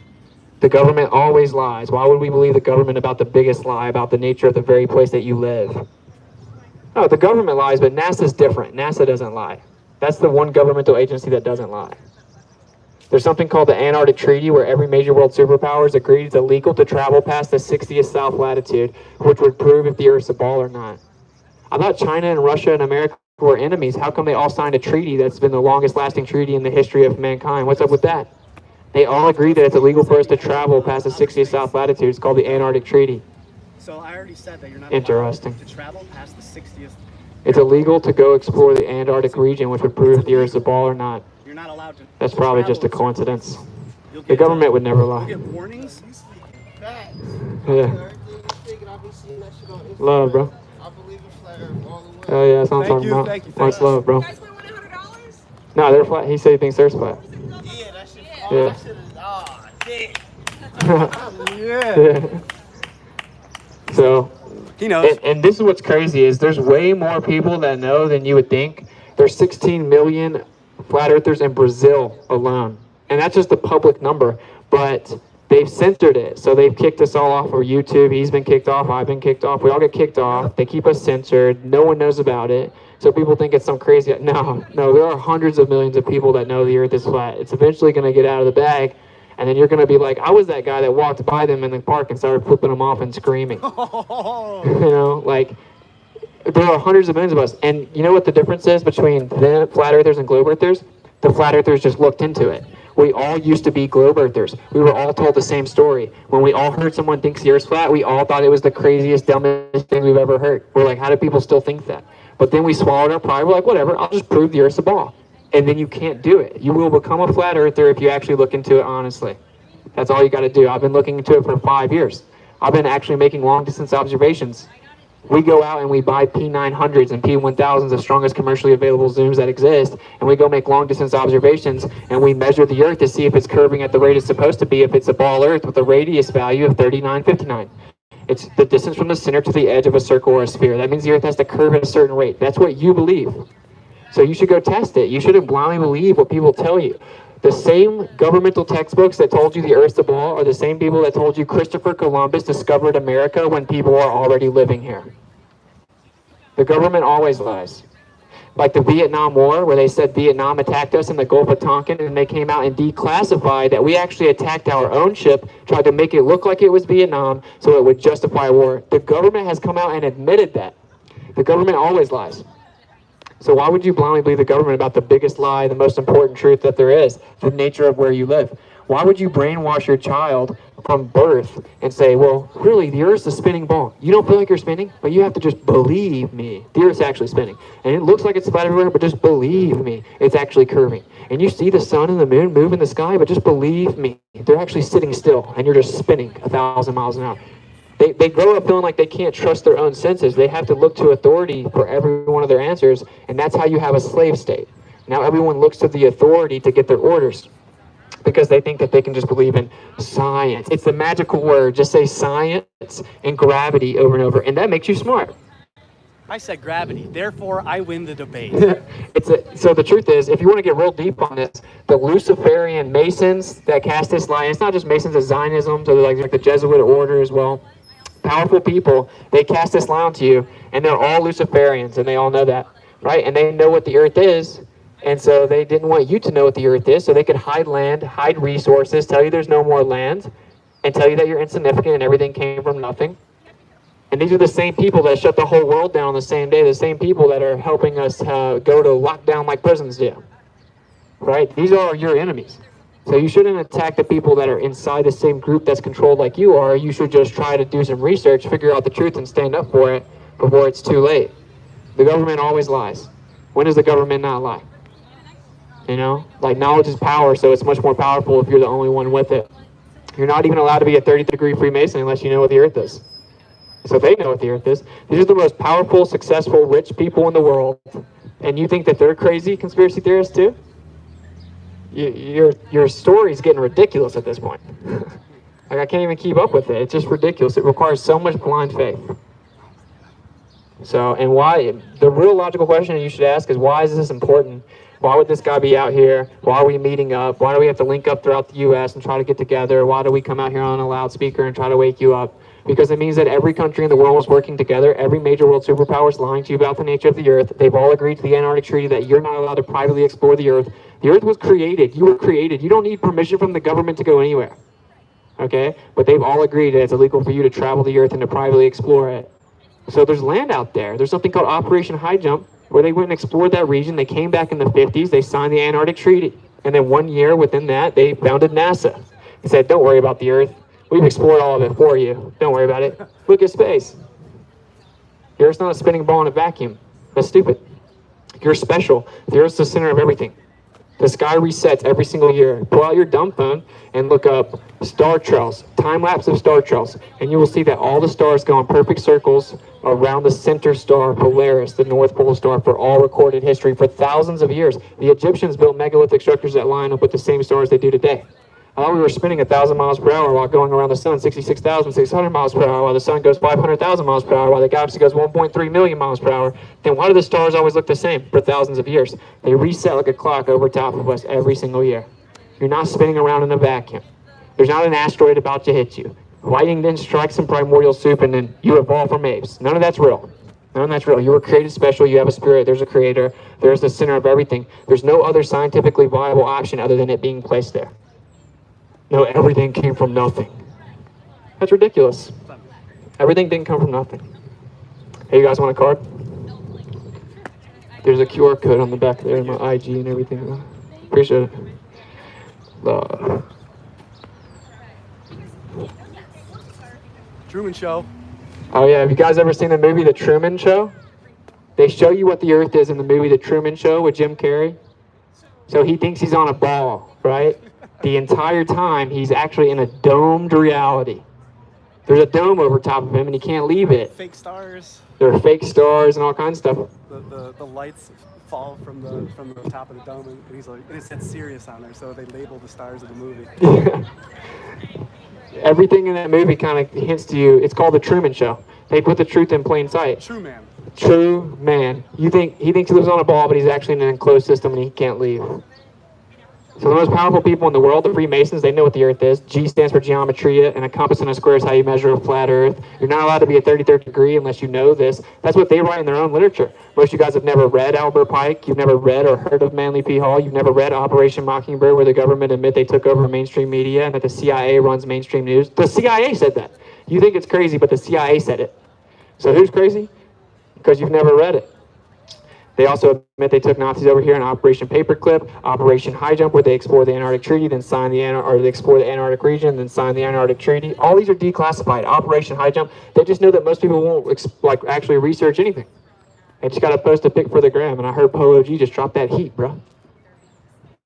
The government always lies. Why would we believe the government about the biggest lie about the nature of the very place that you live? No, the government lies, but NASA's different. NASA doesn't lie. That's the one governmental agency that doesn't lie. There's something called the Antarctic Treaty where every major world superpower has agreed it's illegal to travel past the 60th south latitude, which would prove if the Earth's a ball or not. I thought China and Russia and America were enemies. How come they all signed a treaty that's been the longest lasting treaty in the history of mankind? What's up with that? They all agree that it's illegal for us to travel past the 60th south latitude. It's called the Antarctic Treaty. So I already said that you're not Interesting. allowed to travel past the 60th. It's illegal to go explore the Antarctic region, which would prove if the Earth's a ball or not. You're not allowed to. That's probably just a coincidence. The government would never lie. You'll get warnings. Yeah. Love, bro. Oh yeah, that's what I'm talking about. Thank you. Much love, bro. You guys win $100? No, they're flat. He said he thinks they're flat. Yeah, that shit. Yeah. That shit is, damn. Yeah. So, He knows. and this is what's crazy is there's way more people that know than you would think. There's 16 million flat earthers in Brazil alone. And that's just the public number. But they've censored it. So they've kicked us all off of YouTube. He's been kicked off. I've been kicked off. We all get kicked off. They keep us censored. No one knows about it. So people think it's some crazy. No, there are hundreds of millions of people that know the Earth is flat. It's eventually going to get out of the bag. And then you're going to be like, I was that guy that walked by them in the park and started flipping them off and screaming. You know, like, There are hundreds of millions of us. And you know what the difference is between the flat earthers and globe earthers? The flat earthers just looked into it. We all used to be globe earthers. We were all told the same story. When we all heard someone thinks the earth's flat, we all thought it was the craziest, dumbest thing we've ever heard. We're like, how do people still think that? But then we swallowed our pride. We're like, whatever, I'll just prove the earth's a ball. And then you can't do it. You will become a flat earther if you actually look into it honestly. That's all you got to do. I've been looking into it for 5 years. I've been actually making long distance observations. We go out and we buy P900s and P1000s, the strongest commercially available zooms that exist, and we go make long distance observations, and we measure the earth to see if it's curving at the rate it's supposed to be, if it's a ball earth with a radius value of 3959. It's the distance from the center to the edge of a circle or a sphere. That means the earth has to curve at a certain rate. That's what you believe. So you should go test it. You shouldn't blindly believe what people tell you. The same governmental textbooks that told you the earth's a ball are the same people that told you Christopher Columbus discovered America when people are already living here. The government always lies. Like the Vietnam War, where they said Vietnam attacked us in the Gulf of Tonkin, and they came out and declassified that we actually attacked our own ship, tried to make it look like it was Vietnam so it would justify war. The government has come out and admitted that. The government always lies. So why would you blindly believe the government about the biggest lie, the most important truth that there is, the nature of where you live? Why would you brainwash your child from birth and say, well, really, the Earth's a spinning ball. You don't feel like you're spinning, but you have to just believe me. The Earth's actually spinning. And it looks like it's flat everywhere, but just believe me, it's actually curving. And you see the sun and the moon move in the sky, but just believe me, they're actually sitting still, and you're just spinning 1,000 miles an hour. They grow up feeling like they can't trust their own senses. They have to look to authority for every one of their answers, and that's how you have a slave state. Now everyone looks to the authority to get their orders because they think that they can just believe in science. It's the magical word. Just say science and gravity over and over, and that makes you smart. I said gravity, therefore I win the debate. So the truth is, if you want to get real deep on this, the Luciferian Masons that cast this lie, and it's not just Masons, it's Zionism, so they're like the Jesuit order as well. Powerful people, they cast this lie onto you, and they're all Luciferians, and they all know that, right? And they know what the earth is, and so they didn't want you to know what the earth is, so they could hide land, hide resources, tell you there's no more land, and tell you that you're insignificant and everything came from nothing. And these are the same people that shut the whole world down on the same day, the same people that are helping us go to lockdown like prisons do, right? These are your enemies. So you shouldn't attack the people that are inside the same group that's controlled like you are. You should just try to do some research, figure out the truth, and stand up for it before it's too late. The government always lies. When does the government not lie? You know, like knowledge is power, so it's much more powerful if you're the only one with it. You're not even allowed to be a 30-degree Freemason unless you know what the earth is. So they know what the earth is. These are the most powerful, successful, rich people in the world. And you think that they're crazy conspiracy theorists too? Your story's getting ridiculous at this point. Like I can't even keep up with it. It's just ridiculous. It requires so much blind faith. So, and why, the real logical question you should ask is, why is this important? Why would this guy be out here? Why are we meeting up? Why do we have to link up throughout the U.S. and try to get together? Why do we come out here on a loudspeaker and try to wake you up? Because it means that every country in the world is working together. Every major world superpower is lying to you about the nature of the earth. They've all agreed to the Antarctic Treaty that you're not allowed to privately explore the earth. The earth was created. You were created. You don't need permission from the government to go anywhere. Okay? But they've all agreed that it's illegal for you to travel the earth and to privately explore it. So there's land out there. There's something called Operation High Jump, where they went and explored that region. They came back in the 50s. They signed the Antarctic Treaty. And then 1 year within that, they founded NASA. They said, don't worry about the earth. We've explored all of it for you. Don't worry about it. Look at space. The earth's not a spinning ball in a vacuum. That's stupid. You're special. The earth's the center of everything. The sky resets every single year. Pull out your dumb phone and look up star trails, time lapse of star trails, and you will see that all the stars go in perfect circles around the center star, Polaris, the North Pole star, for all recorded history for thousands of years. The Egyptians built megalithic structures that line up with the same stars they do today. I thought we were spinning 1,000 miles per hour while going around the sun 66,600 miles per hour, while the sun goes 500,000 miles per hour, while the galaxy goes 1.3 million miles per hour. Then why do the stars always look the same for thousands of years? They reset like a clock over top of us every single year. You're not spinning around in a vacuum. There's not an asteroid about to hit you. Lightning didn't strike some primordial soup and then you evolved from apes. None of that's real. None of that's real. You were created special. You have a spirit. There's a creator. There's the center of everything. There's no other scientifically viable option other than it being placed there. No, everything came from nothing. That's ridiculous. Everything didn't come from nothing. Hey, you guys want a card? There's a QR code on the back there, my IG and everything. Appreciate it. Truman Show. Oh yeah, have you guys ever seen the movie The Truman Show? They show you what the Earth is in the movie The Truman Show with Jim Carrey. So he thinks he's on a ball, right? The entire time he's actually in a domed reality. There's a dome over top of him and he can't leave it. Fake stars. There are fake stars and all kinds of stuff. The lights fall from the top of the dome, and he's like, and it said Sirius on there, so they label the stars of the movie. Everything in that movie kind of hints to you. It's called The Truman Show. They put the truth in plain sight. True man. True man. He thinks he lives on a ball, but he's actually in an enclosed system and he can't leave. So the most powerful people in the world, the Freemasons, they know what the Earth is. G stands for geometria, and a compass and a square is how you measure a flat Earth. You're not allowed to be a 33rd degree unless you know this. That's what they write in their own literature. Most of you guys have never read Albert Pike. You've never read or heard of Manly P. Hall. You've never read Operation Mockingbird, where the government admit they took over mainstream media and that the CIA runs mainstream news. The CIA said that. You think it's crazy, but the CIA said it. So who's crazy? Because you've never read it. They also admit they took Nazis over here in Operation Paperclip, Operation High Jump, where they explored the Antarctic Treaty, then signed they explored the Antarctic region, then signed the Antarctic Treaty. All these are declassified. Operation High Jump, they just know that most people won't actually research anything. They just got to post a pic for the gram, and I heard Polo G just drop that heat, bro.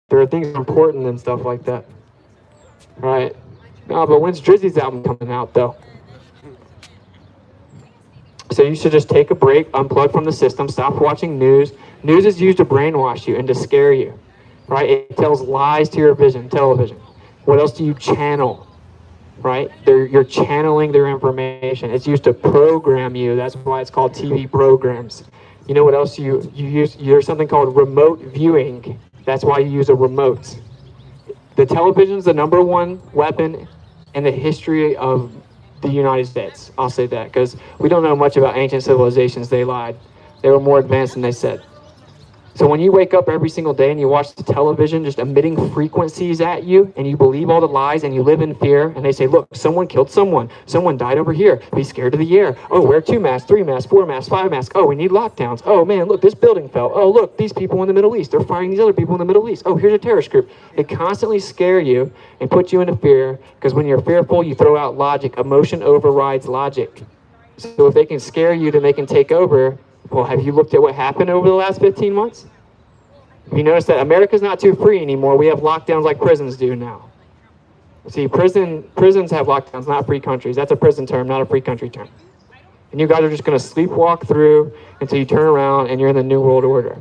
There are things important and stuff like that. All right. No, but when's Drizzy's album coming out, though? So you should just take a break, unplug from the system, stop watching news. News is used to brainwash you and to scare you, right? It tells lies to your television. What else do you channel, right? You're channeling their information. It's used to program you. That's why it's called TV programs. You know what else you use? There's something called remote viewing. That's why you use a remote. The television's the #1 weapon in the history of the United States. I'll say that because we don't know much about ancient civilizations. They lied. They were more advanced than they said. So when you wake up every single day and you watch the television just emitting frequencies at you and you believe all the lies and you live in fear and they say, look, someone killed someone. Someone died over here. Be scared of the air. Oh, wear 2 masks, 3 masks, 4 masks, 5 masks. Oh, we need lockdowns. Oh, man, look, this building fell. Oh, look, these people in the Middle East. They're firing these other people in the Middle East. Oh, here's a terrorist group. They constantly scare you and put you into fear because when you're fearful, you throw out logic. Emotion overrides logic. So if they can scare you, then they can take over. Well, have you looked at what happened over the last 15 months? You notice that America's not too free anymore. We have lockdowns like prisons do now. See, prisons have lockdowns, not free countries. That's a prison term, not a free country term. And you guys are just going to sleepwalk through until you turn around and you're in the New World Order.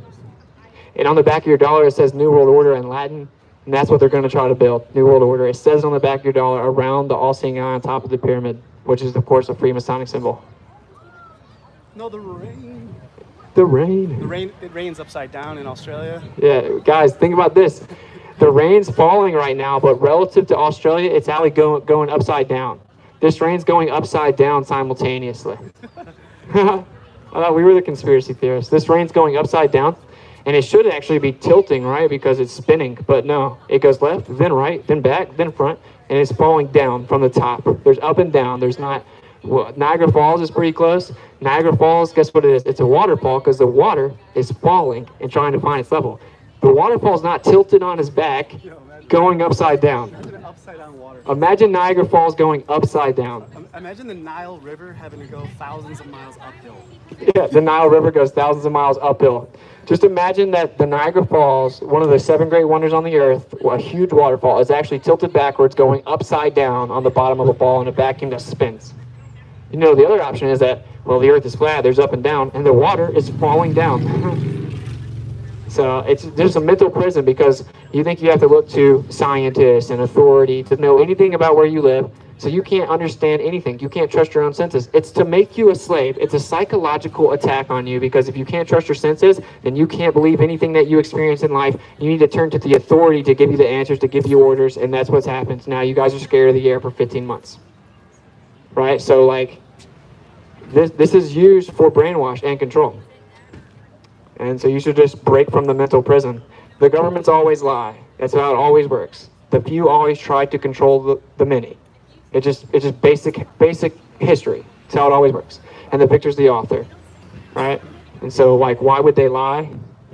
And on the back of your dollar, it says New World Order in Latin. And that's what they're going to try to build, New World Order. It says on the back of your dollar around the all-seeing eye on top of the pyramid, which is, of course, a Freemasonic symbol. No, the rain. The rain. It rains upside down in Australia. Yeah, guys, think about this. The rain's falling right now, but relative to Australia, it's actually going upside down. This rain's going upside down simultaneously. I thought we were the conspiracy theorists. This rain's going upside down, and it should actually be tilting, right, because it's spinning. But no, it goes left, then right, then back, then front, and it's falling down from the top. There's up and down. There's not... Well, Niagara Falls is pretty close. Niagara Falls, guess what it is? It's a waterfall because the water is falling and trying to find its level. The waterfall's not tilted on its back, going upside down. Imagine an upside down water. Imagine Niagara Falls going upside down. Imagine the Nile River having to go thousands of miles uphill. Yeah, the Nile River goes thousands of miles uphill. Just imagine that the Niagara Falls, one of the 7 great wonders on the earth, a huge waterfall, is actually tilted backwards, going upside down on the bottom of a ball in a vacuum that spins. You know, the other option is that, well, the earth is flat, there's up and down, and the water is falling down. So it's just a mental prison because you think you have to look to scientists and authority to know anything about where you live, so you can't understand anything. You can't trust your own senses. It's to make you a slave. It's a psychological attack on you because if you can't trust your senses, then you can't believe anything that you experience in life. You need to turn to the authority to give you the answers, to give you orders, and that's what's happened. Now you guys are scared of the air for 15 months. Right? So, like, this is used for brainwash and control. And so you should just break from the mental prison. The governments always lie. That's how it always works. The few always try to control the many. It's just basic history. That's how it always works. And the victor's the author. Right? And so, like, why would they lie?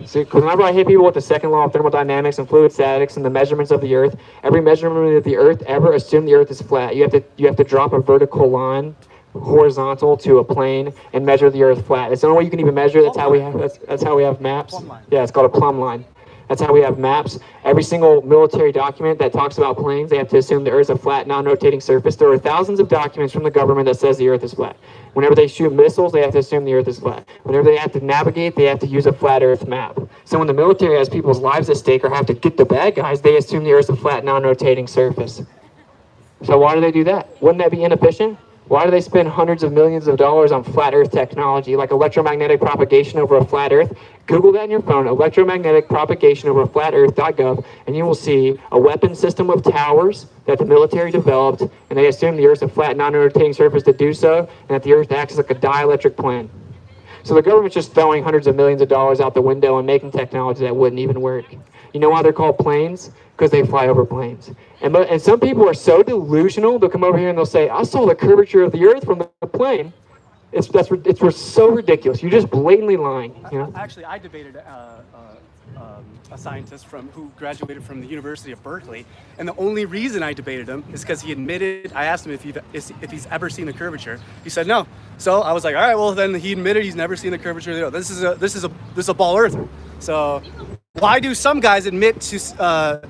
See, because whenever I hit people with the second law of thermodynamics and fluid statics and the measurements of the Earth, every measurement of the Earth ever assume the Earth is flat. You have to drop a vertical line horizontal to a plane and measure the Earth flat. It's the only way you can even measure. That's how we have maps. Plumb line. Yeah, it's called a plumb line. That's how we have maps. Every single military document that talks about planes, they have to assume the Earth's a flat, non-rotating surface. There are thousands of documents from the government that says the Earth is flat. Whenever they shoot missiles, they have to assume the Earth is flat. Whenever they have to navigate, they have to use a flat Earth map. So when the military has people's lives at stake or have to get the bad guys, they assume the Earth's a flat, non-rotating surface. So why do they do that? Wouldn't that be inefficient? Why do they spend hundreds of millions of dollars on flat Earth technology, like electromagnetic propagation over a flat Earth? Google that in your phone, electromagnetic propagation over flat Earth.gov, and you will see a weapon system of towers that the military developed, and they assume the Earth's a flat, non-rotating surface to do so, and that the Earth acts like a dielectric plane. So the government's just throwing hundreds of millions of dollars out the window and making technology that wouldn't even work. You know why they're called planes? Because they fly over planes. And some people are so delusional, they'll come over here and they'll say, I saw the curvature of the Earth from the plane. It's so ridiculous. You're just blatantly lying. You know? Actually, I debated a scientist who graduated from the University of Berkeley, and the only reason I debated him is because he admitted. I asked him if he's ever seen the curvature. He said no. So I was like, all right, well then he admitted he's never seen the curvature of the Earth. This is a ball earther. So why do some guys admit to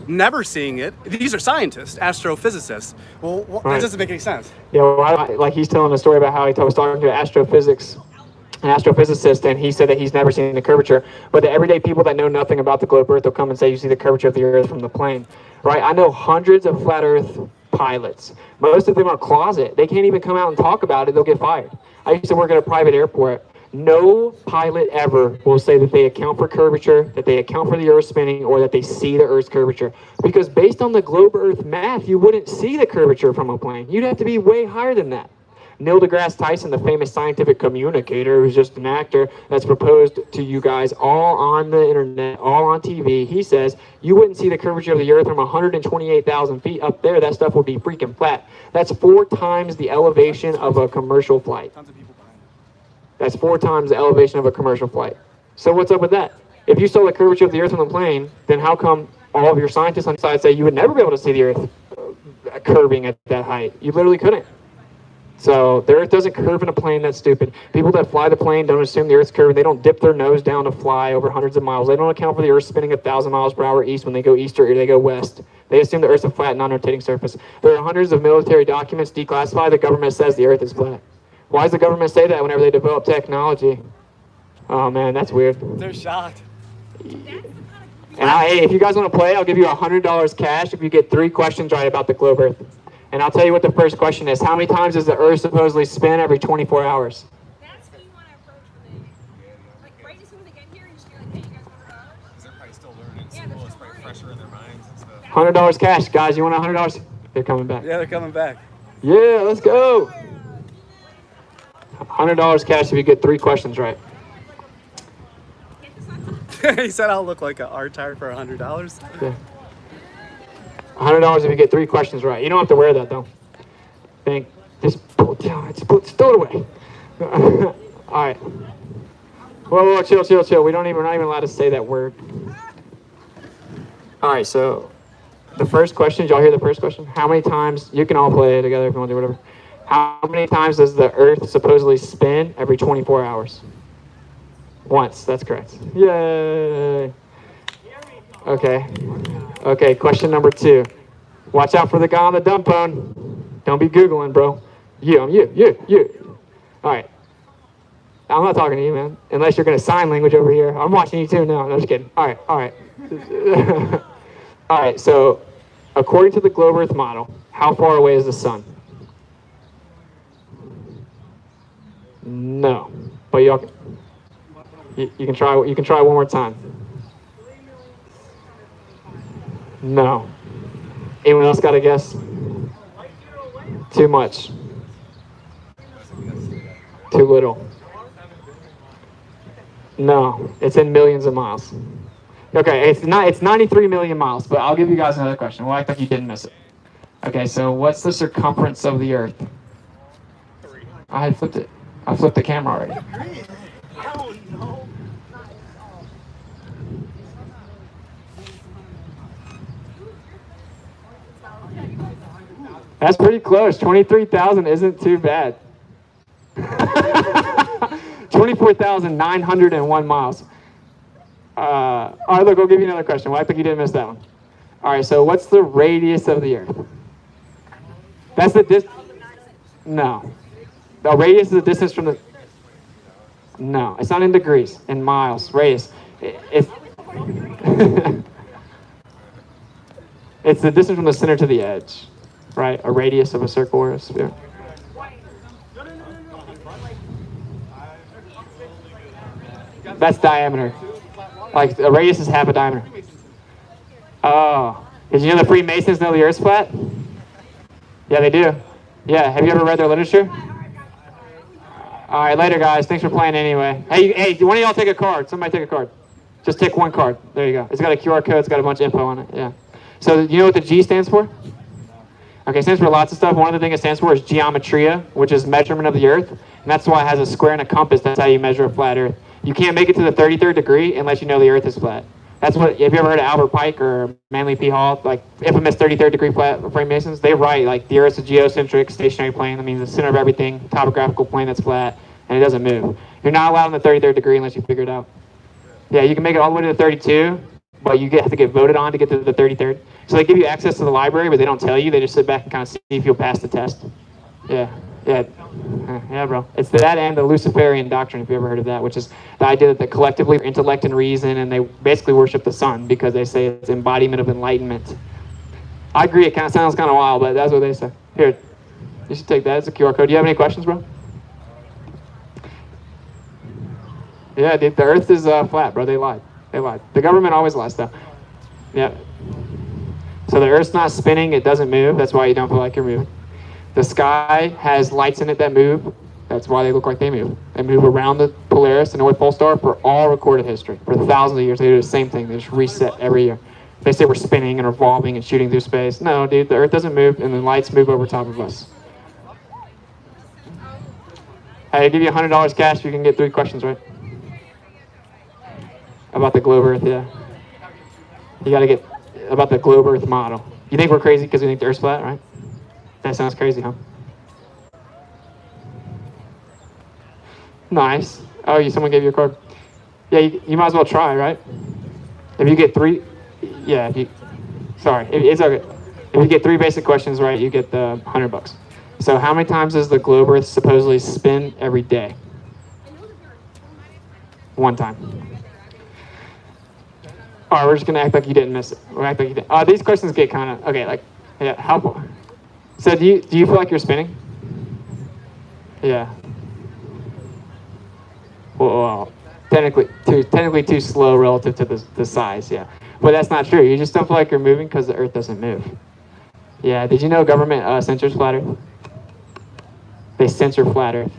never seeing it? These are scientists, astrophysicists. Well, Right. That doesn't make any sense. Yeah, well, like he's telling a story about how he was talking to an astrophysicist, and he said that he's never seen the curvature. But the everyday people that know nothing about the globe Earth will come and say, you see the curvature of the Earth from the plane, right? I know hundreds of flat Earth pilots. Most of them are closet. They can't even come out and talk about it. They'll get fired. I used to work at a private airport. No pilot ever will say that they account for curvature, that they account for the Earth spinning, or that they see the Earth's curvature. Because based on the globe Earth math, you wouldn't see the curvature from a plane. You'd have to be way higher than that. Neil deGrasse Tyson, the famous scientific communicator who's just an actor that's proposed to you guys all on the internet, all on TV, he says you wouldn't see the curvature of the Earth from 128,000 feet up there. That stuff would be freaking flat. That's 4 times the elevation of a commercial flight. Tons of people behind it. That's 4 times the elevation of a commercial flight. So what's up with that? If you saw the curvature of the Earth from the plane, then how come all of your scientists on the side say you would never be able to see the Earth curving at that height? You literally couldn't. So the Earth doesn't curve in a plane. That's stupid. People that fly the plane don't assume the Earth's curving. They don't dip their nose down to fly over hundreds of miles. They don't account for the Earth spinning 1,000 miles per hour east when they go east or they go west. They assume the Earth's a flat, non-rotating surface. There are hundreds of military documents declassified. The government says the Earth is flat. Why does the government say that whenever they develop technology? Oh man, that's weird. They're shocked. And hey, if you guys want to play, I'll give you $100 cash if you get 3 questions right about the globe Earth. And I'll tell you what the first question is. How many times does the Earth supposedly spin every 24 hours? That's who you want to approach when they, like, right as soon as they get here, you just be like, hey, you guys want $100? Because they're probably still learning Yeah, school. they're It's still probably learning. fresher in their minds and stuff. $100 cash. Guys, you want $100? They're coming back. Yeah, they're coming back. Yeah, let's go. $100 cash if you get 3 questions right. He said I'll look like an art tire for $100. Yeah. $100 if you get 3 questions right. You don't have to wear that though. Think, just stow it away. All right. Whoa, chill. We're not even allowed to say that word. All right, so the first question, did y'all hear the first question? How many times, you can all play it together if you want to do whatever. How many times does the Earth supposedly spin every 24 hours? Once, that's correct. Yay. Okay, question number 2. Watch out for the guy on the dumb phone. Don't be Googling, bro. You. All right. I'm not talking to you, man. Unless you're going to sign language over here. I'm watching you too now. No, just kidding. All right. All right, so according to the globe Earth model, how far away is the sun? No. But you can try one more time. No. Anyone else got a guess? Too much. Too little. No, it's in millions of miles. Okay, it's 93 million miles, but I'll give you guys another question. Well, I thought you didn't miss it. Okay, so what's the circumference of the Earth? I flipped it. I flipped the camera already. That's pretty close. 23,000 isn't too bad. 24,901 miles. All right, look, I'll give you another question. Well, I think you didn't miss that one. All right, so what's the radius of the Earth? That's the No. The radius is the distance from the... No, it's not in degrees, in miles, radius. It's it's the distance from the center to the edge, right? A radius of a circle or a sphere. That's diameter. Like a radius is half a diameter. Oh, did you know the Freemasons know the Earth's flat? Yeah, they do. Yeah, have you ever read their literature? All right, later, guys. Thanks for playing anyway. Hey, one of y'all take a card. Somebody take a card. Just take one card. There you go. It's got a QR code. It's got a bunch of info on it. Yeah. So you know what the G stands for? Okay, it stands for lots of stuff. One of the things it stands for is geometria, which is measurement of the Earth. And that's why it has a square and a compass. That's how you measure a flat Earth. You can't make it to the 33rd degree unless you know the Earth is flat. That's what, have you ever heard of Albert Pike or Manly P. Hall, like infamous 33rd degree flat Freemasons? They write like the Earth's a geocentric stationary plane. That means the center of everything, topographical plane that's flat, and it doesn't move. You're not allowed in the 33rd degree unless you figure it out. Yeah, you can make it all the way to the 32, but you have to get voted on to get to the 33rd. So they give you access to the library, but they don't tell you. They just sit back and kind of see if you'll pass the test. Yeah, bro. It's that and the Luciferian doctrine, if you ever heard of that, which is the idea that they collectively are intellect and reason, and they basically worship the sun because they say it's embodiment of enlightenment. I agree, it kind of sounds kind of wild, but that's what they say. Here, you should take that. It's a QR code. Do you have any questions, bro? Yeah, dude, the Earth is flat, bro. They lied. The government always lies, though. Yeah. So the Earth's not spinning. It doesn't move. That's why you don't feel like you're moving. The sky has lights in it that move. That's why they look like they move. They move around the Polaris, the North Pole Star, for all recorded history. For thousands of years, they do the same thing. They just reset every year. They say we're spinning and revolving and shooting through space. No, dude, the Earth doesn't move, and the lights move over top of us. Hey, I'll give you $100 cash if you can get 3 questions right. About the globe Earth, yeah. You got to get about the globe Earth model. You think we're crazy because we think the Earth's flat, right? That sounds crazy, huh? Nice. Oh, someone gave you a card. Yeah, you might as well try, right? If you get 3, yeah. Sorry, it's okay. If you get 3 basic questions right, you get the $100. So, how many times does the globe Earth supposedly spin every day? 1 time. All right, we're just gonna act like you didn't miss it. We'll act like you didn't. These questions get kind of okay. Like, yeah, how? So, do you feel like you're spinning? Yeah. Well, technically too slow relative to the size. Yeah, but that's not true. You just don't feel like you're moving because the Earth doesn't move. Yeah. Did you know government censors flat Earth? They censor flat Earth.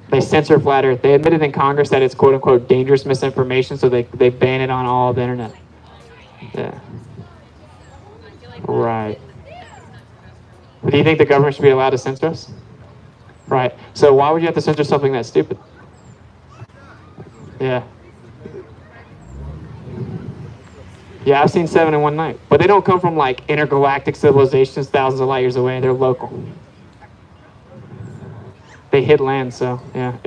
They censor flat Earth. They admitted in Congress that it's quote unquote dangerous misinformation, so they ban it on all of the internet. Yeah. Right. Do you think the government should be allowed to censor us? Right. So why would you have to censor something that's stupid? Yeah. Yeah, I've seen 7 in one night. But they don't come from like intergalactic civilizations thousands of light years away. They're local. They hit land, so yeah.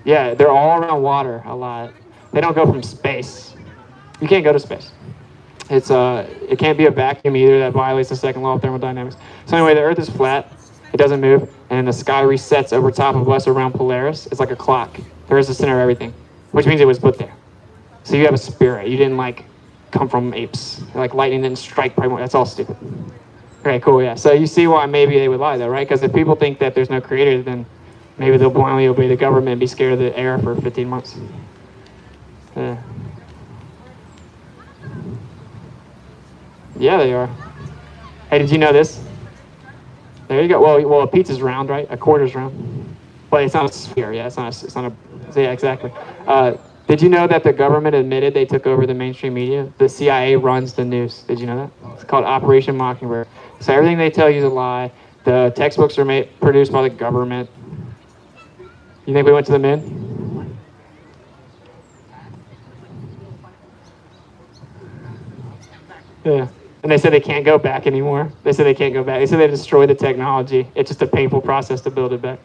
Yeah, they're all around water a lot. They don't go from space. You can't go to space. It can't be a vacuum either. That violates the second law of thermodynamics. So anyway, the Earth is flat. It doesn't move, and the sky resets over top of us around Polaris. It's like a clock. The Earth is the center of everything, which means it was put there. So you have a spirit. You didn't like come from apes. Like lightning didn't strike. That's all stupid. Okay, cool. Yeah. So you see why maybe they would lie, though, right? Because if people think that there's no creator, then maybe they'll blindly obey the government and be scared of the air for 15 months. Yeah. Yeah, they are. Hey, did you know this? There you go. Well, a pizza's round, right? A quarter's round, but it's not a sphere. Yeah, it's not a. Yeah, exactly. Did you know that the government admitted they took over the mainstream media? The CIA runs the news. Did you know that? It's called Operation Mockingbird. So everything they tell you is a lie. The textbooks are produced by the government. You think we went to the moon? Yeah. And they said they can't go back anymore. They said they can't go back. They said they destroyed the technology. It's just a painful process to build it back.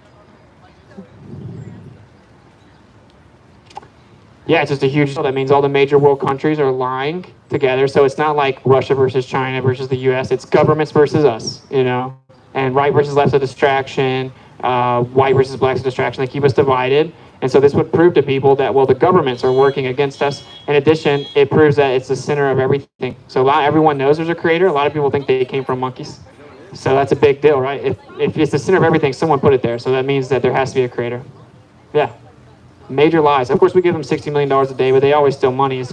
Yeah, it's just a huge deal. That means all the major world countries are lying together. So it's not like Russia versus China versus the U.S. It's governments versus us, And right versus left's a distraction. White versus black's a distraction. They keep us divided. And so this would prove to people that, well, the governments are working against us. In addition, it proves that it's the center of everything. So everyone knows there's a creator. A lot of people think they came from monkeys. So that's a big deal, right? If it's the center of everything, someone put it there. So that means that there has to be a creator. Yeah. Major lies. Of course, we give them $60 million a day, but they always steal money. It's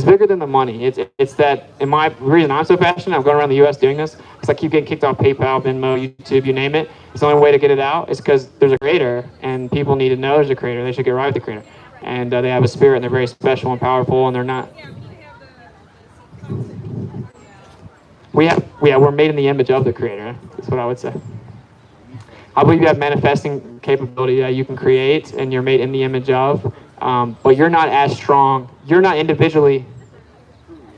bigger than the money. It's that, the reason I'm so passionate, I'm going around the U.S. doing this, because I keep getting kicked off PayPal, Venmo, YouTube, you name it. It's the only way to get it out is because there's a creator, and people need to know there's a creator. They should get right with the creator. And they have a spirit, and they're very special and powerful, and they're not. We're made in the image of the creator. That's what I would say. I believe you have manifesting capability that you can create and you're made in the image of, but you're not as strong. You're not individually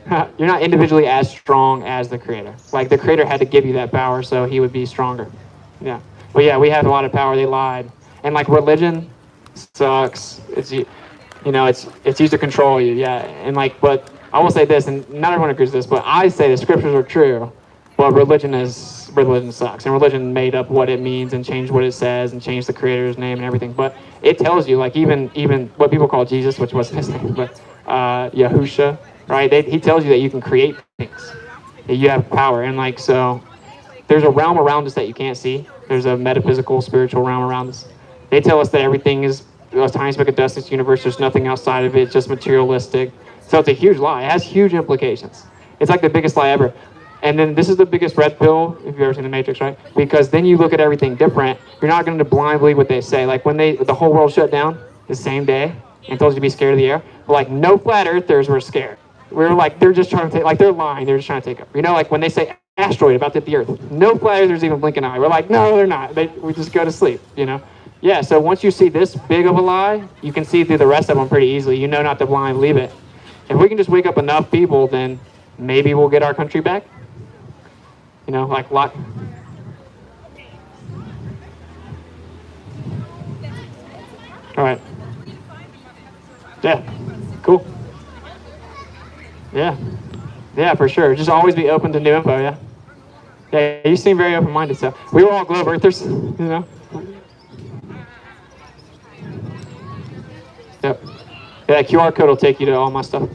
as strong as the creator. Like the creator had to give you that power so he would be stronger. Yeah. But yeah, we have a lot of power. They lied. And like religion sucks. It's used to control you. Yeah. And but I will say this, and not everyone agrees with this, but I say the scriptures are true, but religion sucks, and religion made up what it means and changed what it says and changed the creator's name and everything. But it tells you, like even what people call Jesus, which wasn't his name, but Yahusha, right? He tells you that you can create things, that you have power, and so there's a realm around us that you can't see. There's a metaphysical, spiritual realm around us. They tell us that everything is a tiny speck of dust in this universe. There's nothing outside of it. It's just materialistic. So it's a huge lie. It has huge implications. It's like the biggest lie ever. And then this is the biggest red pill, if you've ever seen The Matrix, right? Because then you look at everything different. You're not going to blindly believe what they say. Like when the whole world shut down the same day and told you to be scared of the air, no flat earthers were scared. We were they're just trying to take, they're lying. They're just trying to take over. When they say asteroid about to hit the earth, no flat earthers even blink an eye. We're no, they're not. We just go to sleep, Yeah, so once you see this big of a lie, you can see through the rest of them pretty easily. You know not to blind believe it. If we can just wake up enough people, then maybe we'll get our country back. Lock. All right. Yeah. Cool. Yeah. Yeah, for sure. Just always be open to new info, yeah. Yeah, you seem very open-minded, so we were all globe earthers, Yep. Yeah, QR code will take you to all my stuff.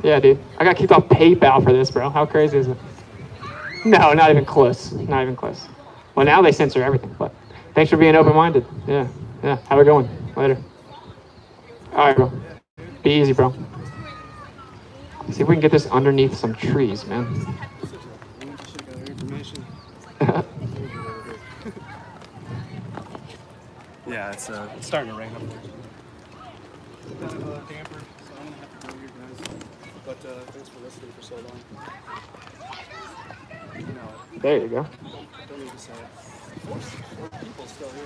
Yeah, dude. I got kicked off PayPal for this, bro. How crazy is it? No, not even close. Not even close. Well, now they censor everything, but thanks for being open-minded. Yeah. Have a good one. Later. All right, bro. Be easy, bro. See if we can get this underneath some trees, man. Yeah, it's starting to rain up there. Got a camper, so I'm gonna have to go here, guys. But thanks for listening for so long. There you go. Don't need to say it. Four people still here,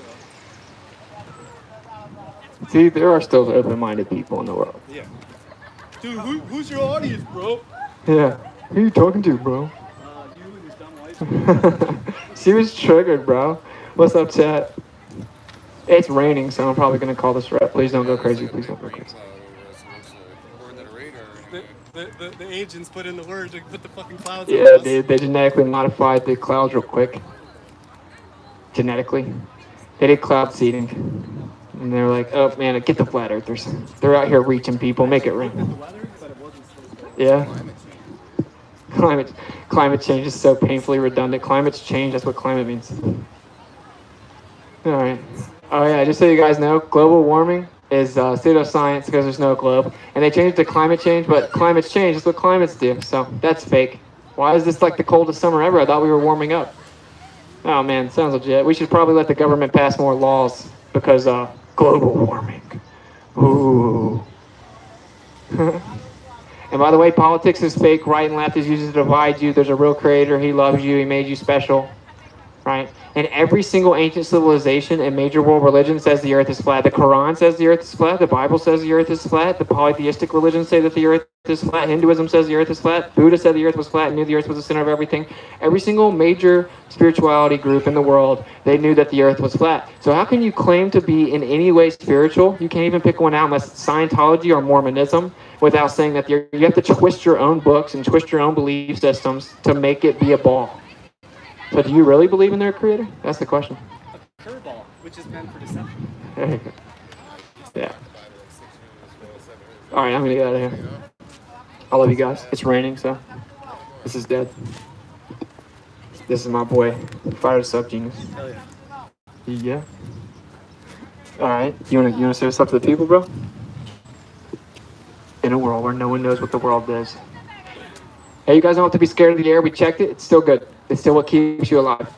though. See, there are still open-minded people in the world. Yeah. Dude, who's your audience, bro? Yeah. Who are you talking to, bro? You and your dumb wife. She was triggered, bro. What's up, chat? It's raining, so I'm probably going to call this rep. Please don't go crazy. Please don't go crazy. The agents put in the word to put the fucking clouds Yeah, on us. dude. They genetically modified the clouds real quick. Genetically. They did cloud seeding. And they were like, oh, man, get the flat earthers. They're out here reaching people. Make it rain. Yeah. Climate change is so painfully redundant. Climate's change, that's what climate means. All right. Oh, yeah, just so you guys know, global warming is pseudoscience because there's no globe. And they changed it to climate change, but climate's change is what climates do. So that's fake. Why is this like the coldest summer ever? I thought we were warming up. Oh, man, sounds legit. We should probably let the government pass more laws because global warming. Ooh. And by the way, politics is fake. Right and left is used to divide you. There's a real creator. He loves you. He made you special. right? And every single ancient civilization and major world religion says the earth is flat. The Quran says the earth is flat. The Bible says the earth is flat. The polytheistic religions say that the earth is flat. Hinduism says the earth is flat. Buddha said the earth was flat and knew the earth was the center of everything. Every single major spirituality group in the world, they knew that the earth was flat. So how can you claim to be in any way spiritual? You can't even pick one out unless it's Scientology or Mormonism without saying that you have to twist your own books and twist your own belief systems to make it be a ball. So do you really believe in their creator? That's the question. A curveball, which is meant for deception. Yeah. All right, I'm gonna get out of here. I love you guys. It's raining, so this is dead. This is my boy, Fire the Sub Genius. Hell yeah. Yeah. All right, you wanna say what's up to the people, bro? In a world where no one knows what the world is. Hey, you guys don't have to be scared of the air. We checked it. It's still good. It's still what keeps you alive.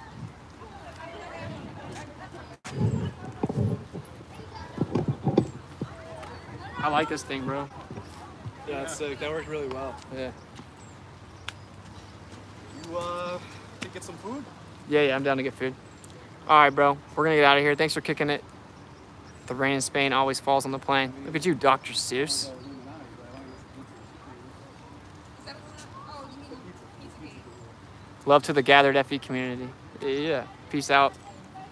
I like this thing, bro. Yeah, it's sick. That worked really well. Yeah. You can get some food? Yeah, I'm down to get food. All right, bro. We're going to get out of here. Thanks for kicking it. The rain in Spain always falls on the plane. Look at you, Dr. Seuss. Love to the gathered FE community. Yeah. Peace out.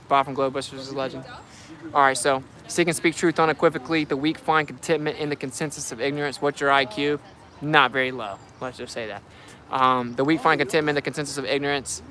Bob from Globusters is a legend. All right, so seek and speak truth unequivocally. The weak find contentment in the consensus of ignorance. What's your IQ? Not very low. Let's just say that. The weak find contentment in the consensus of ignorance.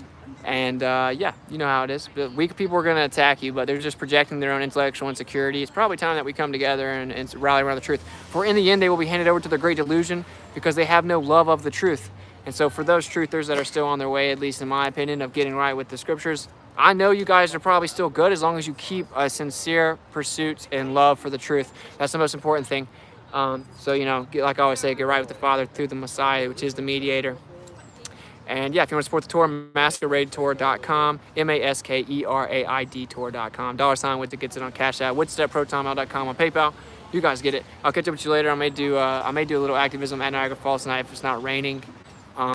And yeah, you know how it is. The weak people are going to attack you, but they're just projecting their own intellectual insecurity. It's probably time that we come together and rally around the truth. For in the end, they will be handed over to the great delusion because they have no love of the truth. And so for those truthers that are still on their way, at least in my opinion, of getting right with the scriptures, I know you guys are probably still good as long as you keep a sincere pursuit and love for the truth. That's the most important thing. So, you know, like I always say, get right with the Father through the Messiah, which is the mediator. And yeah, if you want to support the tour, maskeraidtour.com, MASKERAID tour.com. $ with it gets it on Cash App, woodstepprotonmail.com on PayPal. You guys get it. I'll catch up with you later. I may do a little activism at Niagara Falls tonight if it's not raining.